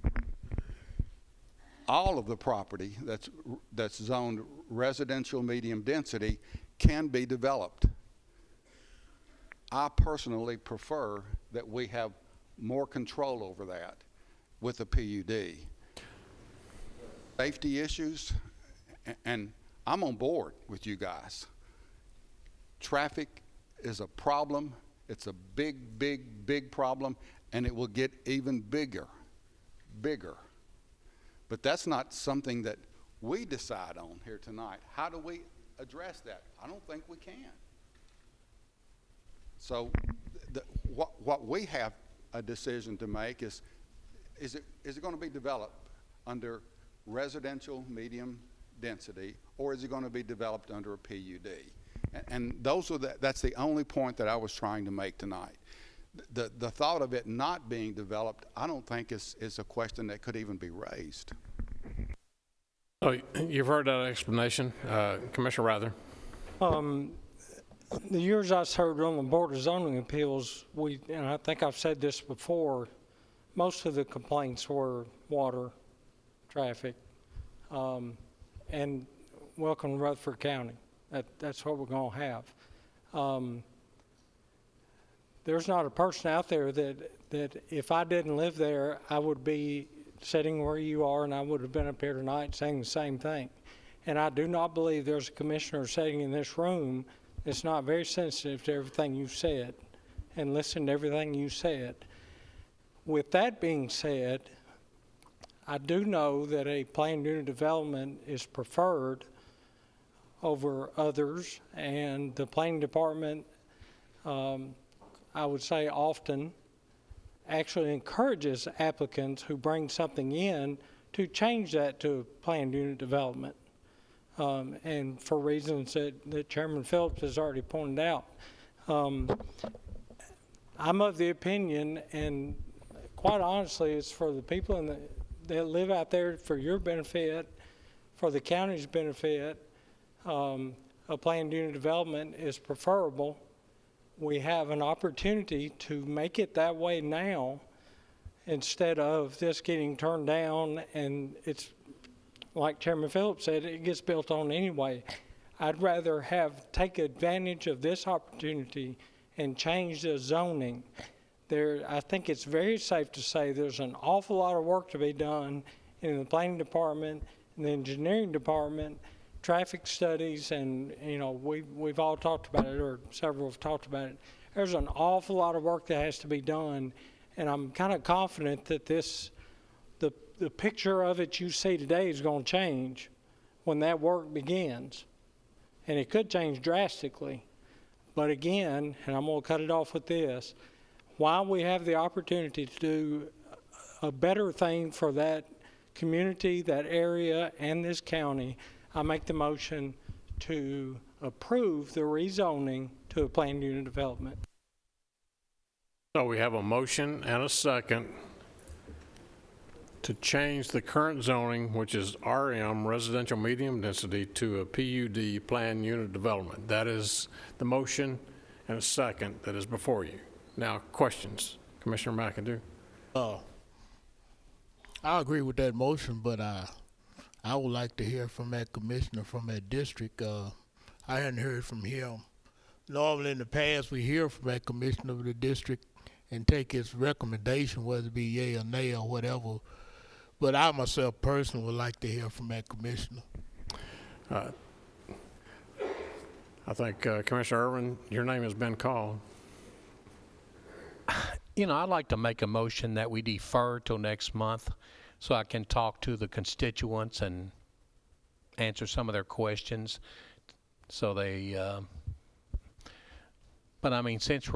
all of the property that's zoned residential medium density can be developed. I personally prefer that we have more control over that with a PUD. Safety issues, and I'm on board with you guys. Traffic is a problem. It's a big, big, big problem, and it will get even bigger. But that's not something that we decide on here tonight. How do we address that? I don't think we can. So what we have a decision to make is it going to be developed under residential medium density, or is it going to be developed under a PUD? And that's the only point that I was trying to make tonight. The thought of it not being developed, I don't think is a question that could even be raised. Oh, you've heard that explanation, Commissioner Rather. The years I served on the Board of Zoning Appeals, and I think I've said this before, most of the complaints were water, traffic, and welcome to Rutherford County. That's what we're going to have. there's not a person out there that if I didn't live there, I would be sitting where you are, and I would have been up here tonight saying the same thing. And I do not believe there's a commissioner sitting in this room that's not very sensitive to everything you said and listened to everything you said. With that being said, I do know that a planned unit development is preferred over others, and the planning department, I would say often, actually encourages applicants who bring something in to change that to planned unit development. And for reasons that Chairman Phillips has already pointed out. I'm of the opinion, and quite honestly, it's for the people that live out there, for your benefit, for the county's benefit, a planned unit development is preferable. We have an opportunity to make it that way now instead of this getting turned down, and it's like Chairman Phillips said, it gets built on anyway. I'd rather take advantage of this opportunity and change the zoning. I think it's very safe to say there's an awful lot of work to be done in the planning department, in the engineering department, traffic studies, and we've all talked about it, or several have talked about it. There's an awful lot of work that has to be done, and I'm kind of confident that the picture of it you see today is going to change when that work begins. And it could change drastically. But again, and I'm going to cut it off with this, while we have the opportunity to do a better thing for that community, that area, and this county, I make the motion to approve the rezoning to a planned unit development. So we have a motion and a second to change the current zoning, which is RM, residential medium density, to a PUD, planned unit development. That is the motion and a second that is before you. Now, questions? Commissioner McAdoo? I agree with that motion, but I would like to hear from that commissioner from that district. I hadn't heard from him. Normally in the past, we hear from that commissioner of the district and take his recommendation, whether it be yay or nay or whatever. But I myself personally would like to hear from that commissioner. I think Commissioner Irvin, your name has been called. I'd like to make a motion that we defer till next month so I can talk to the constituents and answer some of their questions. So they, but I mean, since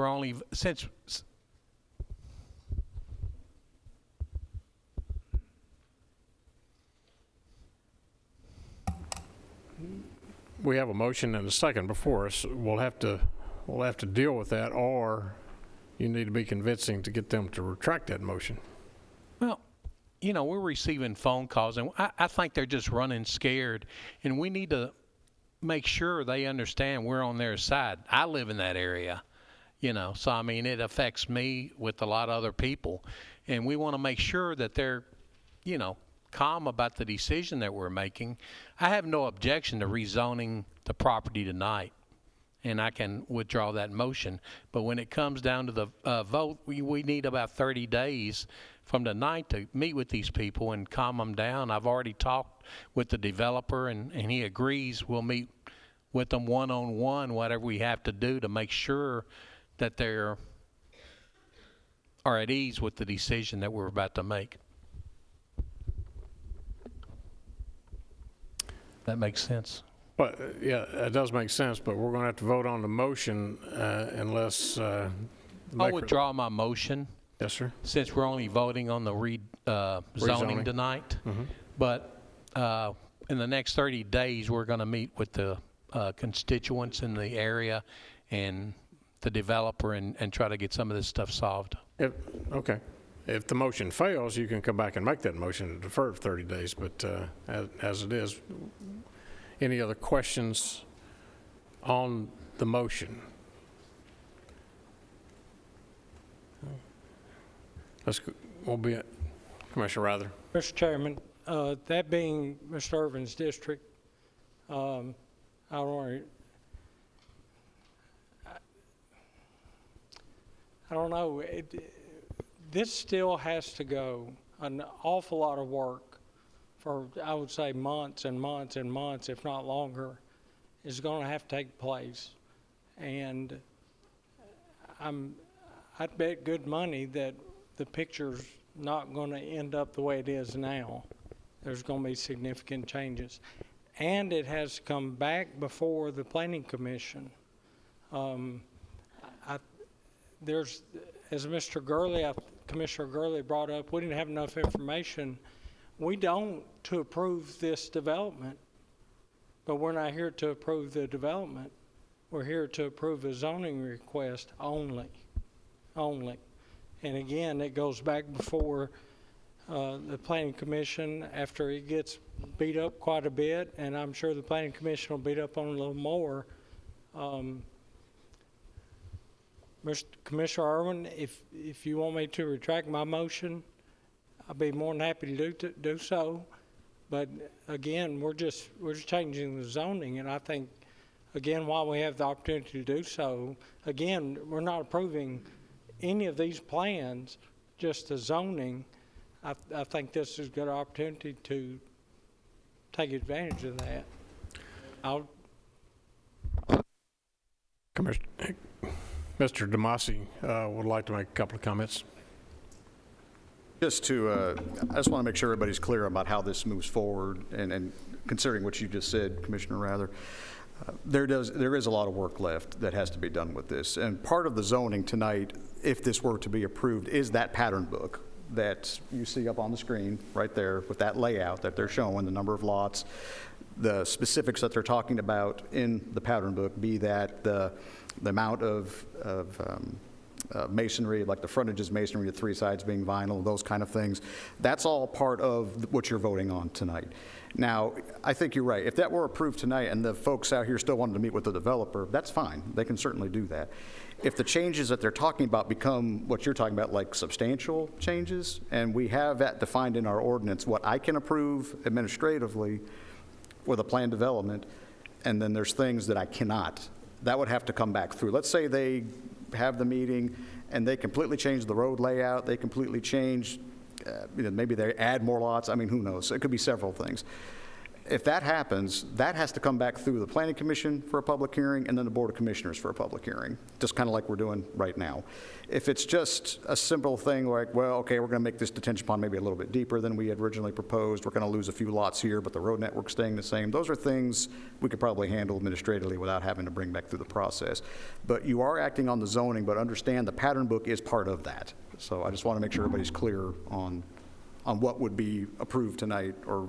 we have a motion and a second before us, we'll have to deal with that, or you need to be convincing to get them to retract that motion. Well, we're receiving phone calls, and I think they're just running scared, and we need to make sure they understand we're on their side. I live in that area, so I mean, it affects me with a lot of other people, and we want to make sure that they're, calm about the decision that we're making. I have no objection to rezoning the property tonight, and I can withdraw that motion. But when it comes down to the vote, we need about 30 days from tonight to meet with these people and calm them down. I've already talked with the developer, and he agrees we'll meet with them one-on-one, whatever we have to do to make sure that they are at ease with the decision that we're about to make. That makes sense. Well, yeah, it does make sense, but we're going to have to vote on the motion unless... I'll withdraw my motion. Yes, sir. Since we're only voting on the zoning tonight. Mm-hmm. But in the next 30 days, we're going to meet with the constituents in the area and the developer and try to get some of this stuff solved. Okay. If the motion fails, you can come back and make that motion to defer for 30 days. But as it is, any other questions on the motion? We'll be at Commissioner Rather. Mr. Chairman, that being Mr. Irvin's district, I don't worry. I don't know, this still has to go an awful lot of work for, I would say, months and months and months, if not longer, is going to have to take place. And I'd bet good money that the picture's not going to end up the way it is now. There's going to be significant changes. And it has to come back before the Planning Commission. There's, as Mr. Gurley, Commissioner Gurley brought up, we didn't have enough information. We don't to approve this development, but we're not here to approve the development. We're here to approve a zoning request only. And again, it goes back before the Planning Commission after it gets beat up quite a bit, and I'm sure the Planning Commission will beat up on it a little more. Mr. Commissioner Irwin, if you want me to retract my motion, I'll be more than happy to do so. But again, we're just changing the zoning, and I think, again, while we have the opportunity to do so, again, we're not approving any of these plans, just the zoning. I think this is a good opportunity to take advantage of that. Mr. Demasi would like to make a couple of comments. I just want to make sure everybody's clear about how this moves forward, and considering what you just said, Commissioner Rather, there is a lot of work left that has to be done with this. And part of the zoning tonight, if this were to be approved, is that pattern book that you see up on the screen right there with that layout that they're showing, the number of lots, the specifics that they're talking about in the pattern book, be that the amount of masonry, like the frontage is masonry, the three sides being vinyl, those kind of things. That's all part of what you're voting on tonight. Now, I think you're right. If that were approved tonight and the folks out here still wanted to meet with the developer, that's fine. They can certainly do that. If the changes that they're talking about become what you're talking about, like substantial changes, and we have that defined in our ordinance, what I can approve administratively with a planned development, and then there's things that I cannot, that would have to come back through. Let's say they have the meeting and they completely change the road layout, they completely change, maybe they add more lots, I mean, who knows? It could be several things. If that happens, that has to come back through the Planning Commission for a public hearing and then the Board of Commissioners for a public hearing, just kind of like we're doing right now. If it's just a simple thing like, well, okay, we're going to make this detention pond maybe a little bit deeper than we had originally proposed, we're going to lose a few lots here, but the road network's staying the same, those are things we could probably handle administratively without having to bring back through the process. But you are acting on the zoning, but understand the pattern book is part of that. So I just want to make sure everybody's clear on what would be approved tonight, or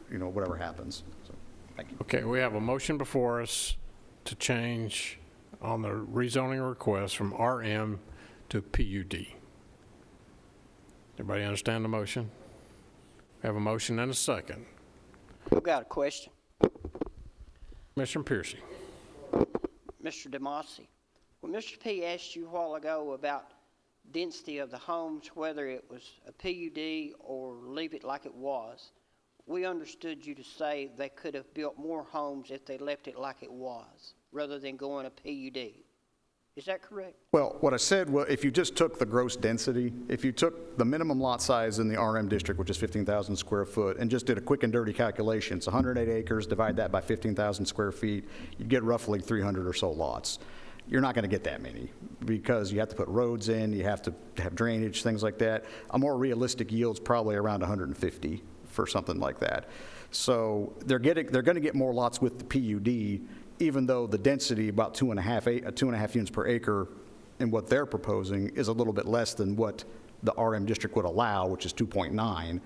whatever happens. So, thank you. Okay, we have a motion before us to change on the rezoning request from RM to PUD. Everybody understand the motion? We have a motion and a second. I've got a question. Commissioner Piercy. Mr. Demasi, when Mr. P asked you a while ago about density of the homes, whether it was a PUD or leave it like it was, we understood you to say they could have built more homes if they left it like it was, rather than going a PUD. Is that correct? Well, what I said was, if you just took the gross density, if you took the minimum lot size in the RM district, which is 15,000 square foot, and just did a quick and dirty calculation, it's 108 acres, divide that by 15,000 square feet, you'd get roughly 300 or so lots. You're not going to get that many because you have to put roads in, you have to have drainage, things like that. A more realistic yield's probably around 150 for something like that. So they're going to get more lots with the PUD, even though the density, about 2.5 units per acre in what they're proposing, is a little bit less than what the RM district would allow, which is 2.9.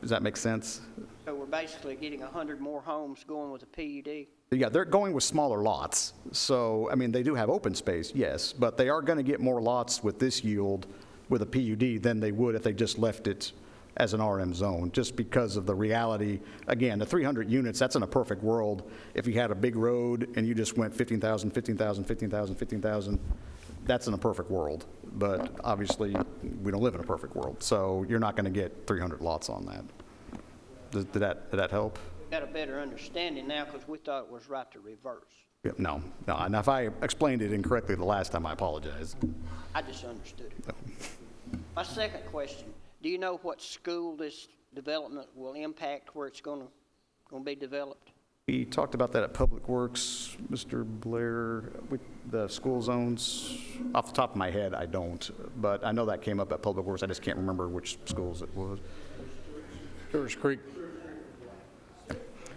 Does that make sense? So we're basically getting 100 more homes going with a PUD? Yeah, they're going with smaller lots. So, I mean, they do have open space, yes, but they are going to get more lots with this yield with a PUD than they would if they just left it as an RM zone, just because of the reality. Again, the 300 units, that's in a perfect world. If you had a big road and you just went 15,000, 15,000, 15,000, 15,000, that's in a perfect world. But obviously, we don't live in a perfect world, so you're not going to get 300 lots on that. Did that help? Got a better understanding now because we thought it was right to reverse. No, and if I explained it incorrectly the last time, I apologize. I just understood it. My second question, do you know what school this development will impact, where it's going to be developed? We talked about that at Public Works, Mr. Blair, with the school zones. Off the top of my head, I don't, but I know that came up at Public Works. I just can't remember which schools it was. Stewart's Creek.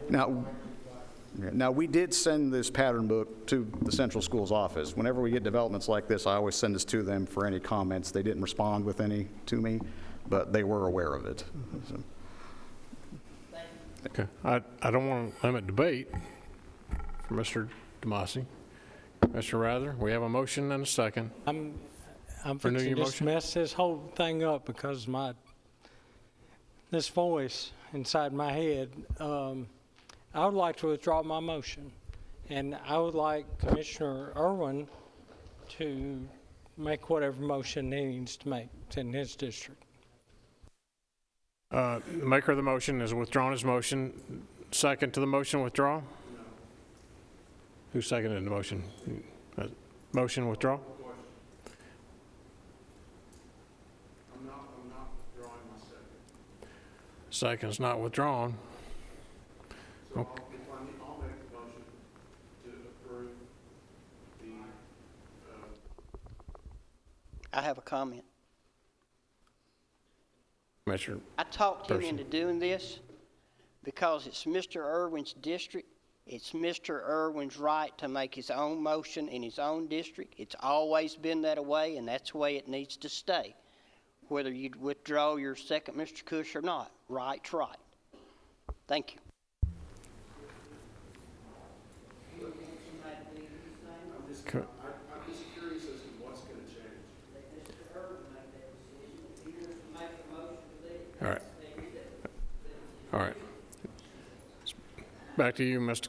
Now, we did send this pattern book to the Central Schools office. Whenever we get developments like this, I always send this to them for any comments. They didn't respond with any to me, but they were aware of it. So. Okay. I don't want to limit debate for Mr. Demasi. Mr. Rather, we have a motion and a second. I'm Renew fixing your to motion? mess this whole thing up because this voice inside my head. I would like to withdraw my motion, and I would like Commissioner Irwin to make whatever motion he needs to make in his district. The maker of the motion has withdrawn his motion. Second to the motion, withdraw? Who seconded the motion? Motion withdraw? I'm not withdrawing my second. Second's not withdrawn. Okay. I'll make the motion to approve the. I have a comment. Commissioner. I talked him Person. into doing this because it's Mr. Irwin's district. It's Mr. Irwin's right to make his own motion in his own district. It's always been that way, and that's the way it needs to stay. Whether you withdraw your second, Mr. Cush, or not, right's right. Thank you. Okay. I'm just curious as to what's going to change. All right. All right. Back to you, Mr.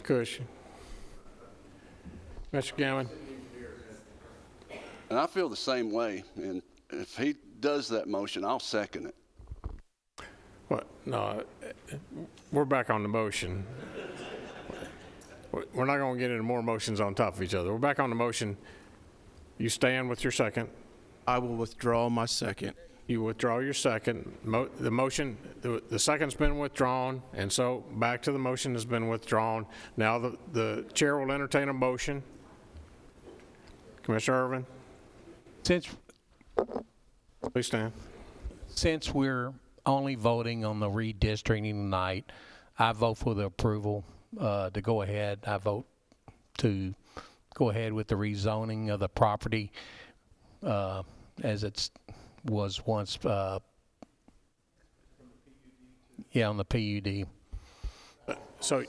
Cush. Mr. Gammon. And I feel the same way, and if he does that motion, I'll second it. What? No, we're back on the motion. We're not going to get into more motions on top of each other. We're back on the motion. You stand with your second. I will withdraw my second. You withdraw your second. The motion, the second's been withdrawn, and so back to the motion has been withdrawn. Now the chair will entertain a motion. Commissioner Irvin, please stand. Since we're only voting on the redistricting tonight, I vote for the approval to go ahead. I vote to go ahead with the rezoning of the property as it was once, on the PUD. So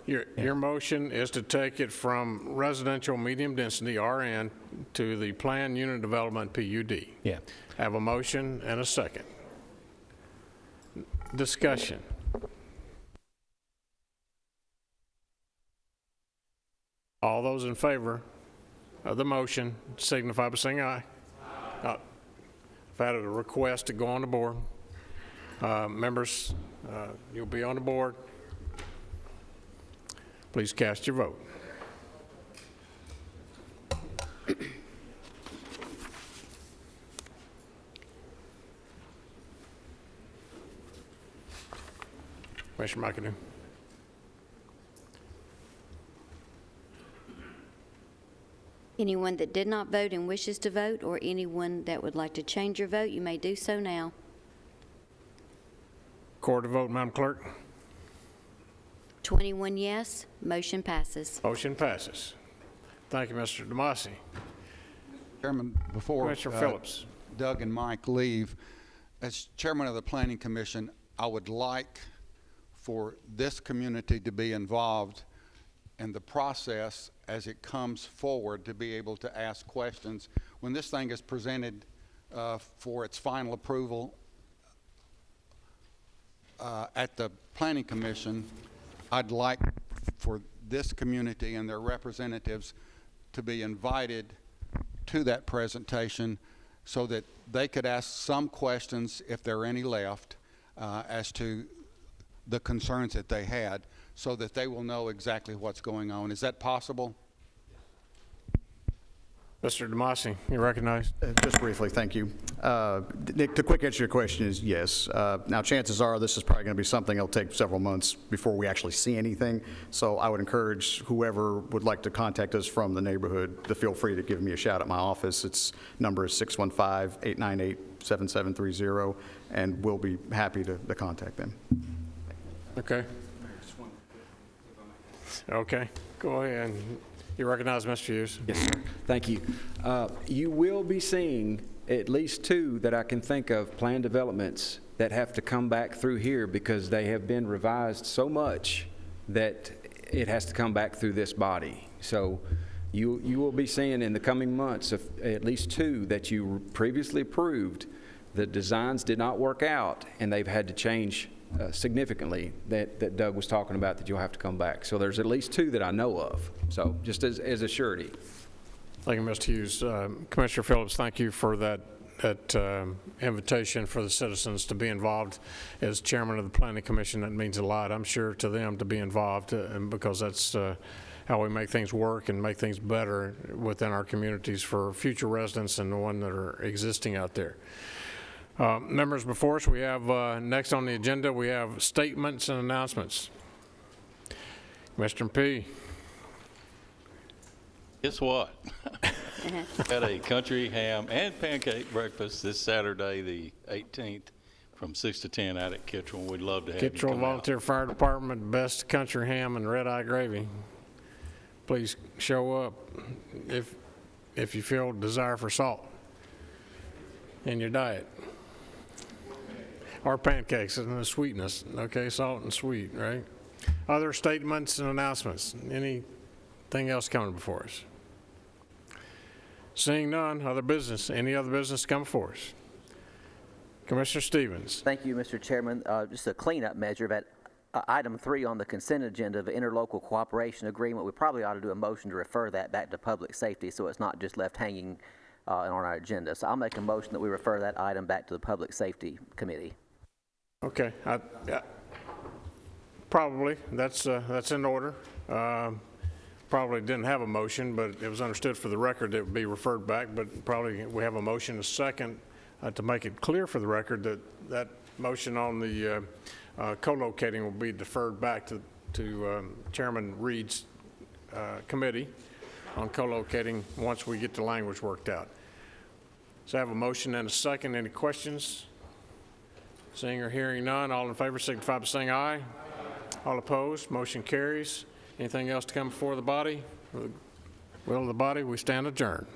your motion is to take it from residential medium density, RN, to the planned unit development, PUD. Yeah. Have a motion and a second. Discussion. All those in favor of the motion signify by saying aye. I've had a request to go on the board. Members, you'll be on the board. Please cast your vote. Commissioner McAdoo. Anyone that did not vote and wishes to vote, or anyone that would like to change your vote, you may do so now. Record the vote, Madam Clerk. 21 yes, motion passes. Motion passes. Thank you, Mr. Demasi. Chairman, before Commissioner Phillips. Doug and Mike leave, as chairman of the Planning Commission, I would like for this community to be involved in the process as it comes forward, to be able to ask questions. When this thing is presented for its final approval at the Planning Commission, I'd like for this community and their representatives to be invited to that presentation so that they could ask some questions, if there are any left, as to the concerns that they had so that they will know exactly what's going on. Is that possible? Mr. Demasi, you recognized? Just briefly, thank you. Nick, the quick answer to your question is yes. Now, chances are this is probably going to be something that'll take several months before we actually see anything. So I would encourage whoever would like to contact us from the neighborhood to feel free to give me a shout at my office. Its number is 615-898-7730, and we'll be happy to contact them. Okay. Okay, go ahead. You recognize Mr. Hughes? Yes, sir. Thank you. You will be seeing at least 2 that I can think of planned developments that have to come back through here because they have been revised so much that it has to come back through this body. So you will be seeing in the coming months of at least 2 that you previously approved. The designs did not work out, and they've had to change significantly that Doug was talking about that you'll have to come back. So there's at least 2 that I know of. So just as a surety. Thank you, Mr. Hughes. Commissioner Phillips, thank you for that invitation for the citizens to be involved. As chairman of the Planning Commission, that means a lot, I'm sure, to them to be involved, because that's how we make things work and make things better within our communities for future residents and the one that are existing out there. Members, before us, we have next on the agenda, we have statements and announcements. Mr. P. Guess what? Had a country ham and pancake breakfast this Saturday, the 18th, from 6 to 10 out at Kittrell. We'd love to have you Kittrell come Volunteer Fire Department, best country ham and red-eye gravy. Please show up if you feel desire for salt in your diet. Or pancakes and the sweetness, okay, salt and sweet, right? Other statements and announcements. Anything else coming before us? Seeing none, other business. Any other business come before us? Commissioner Stevens. Thank you, Mr. Chairman. Just a cleanup measure that item 3 on the consent agenda of interlocal cooperation agreement. We probably ought to do a motion to refer that back to public safety so it's not just left hanging on our agenda. So I'll make a motion that we refer that item back to the Public Safety Committee. Okay, probably that's in order. Probably didn't have a motion, but it was understood for the record that it would be referred back. But probably we have a motion, a second, to make it clear for the record that that motion on the co-locating will be deferred back to Chairman Reed's committee on co-locating once we get the language worked out. So I have a motion and a second. Any questions? Seeing or hearing none, all in favor signify by saying aye. All opposed, motion carries. Anything else to come before the body? Will of the body, we stand adjourned.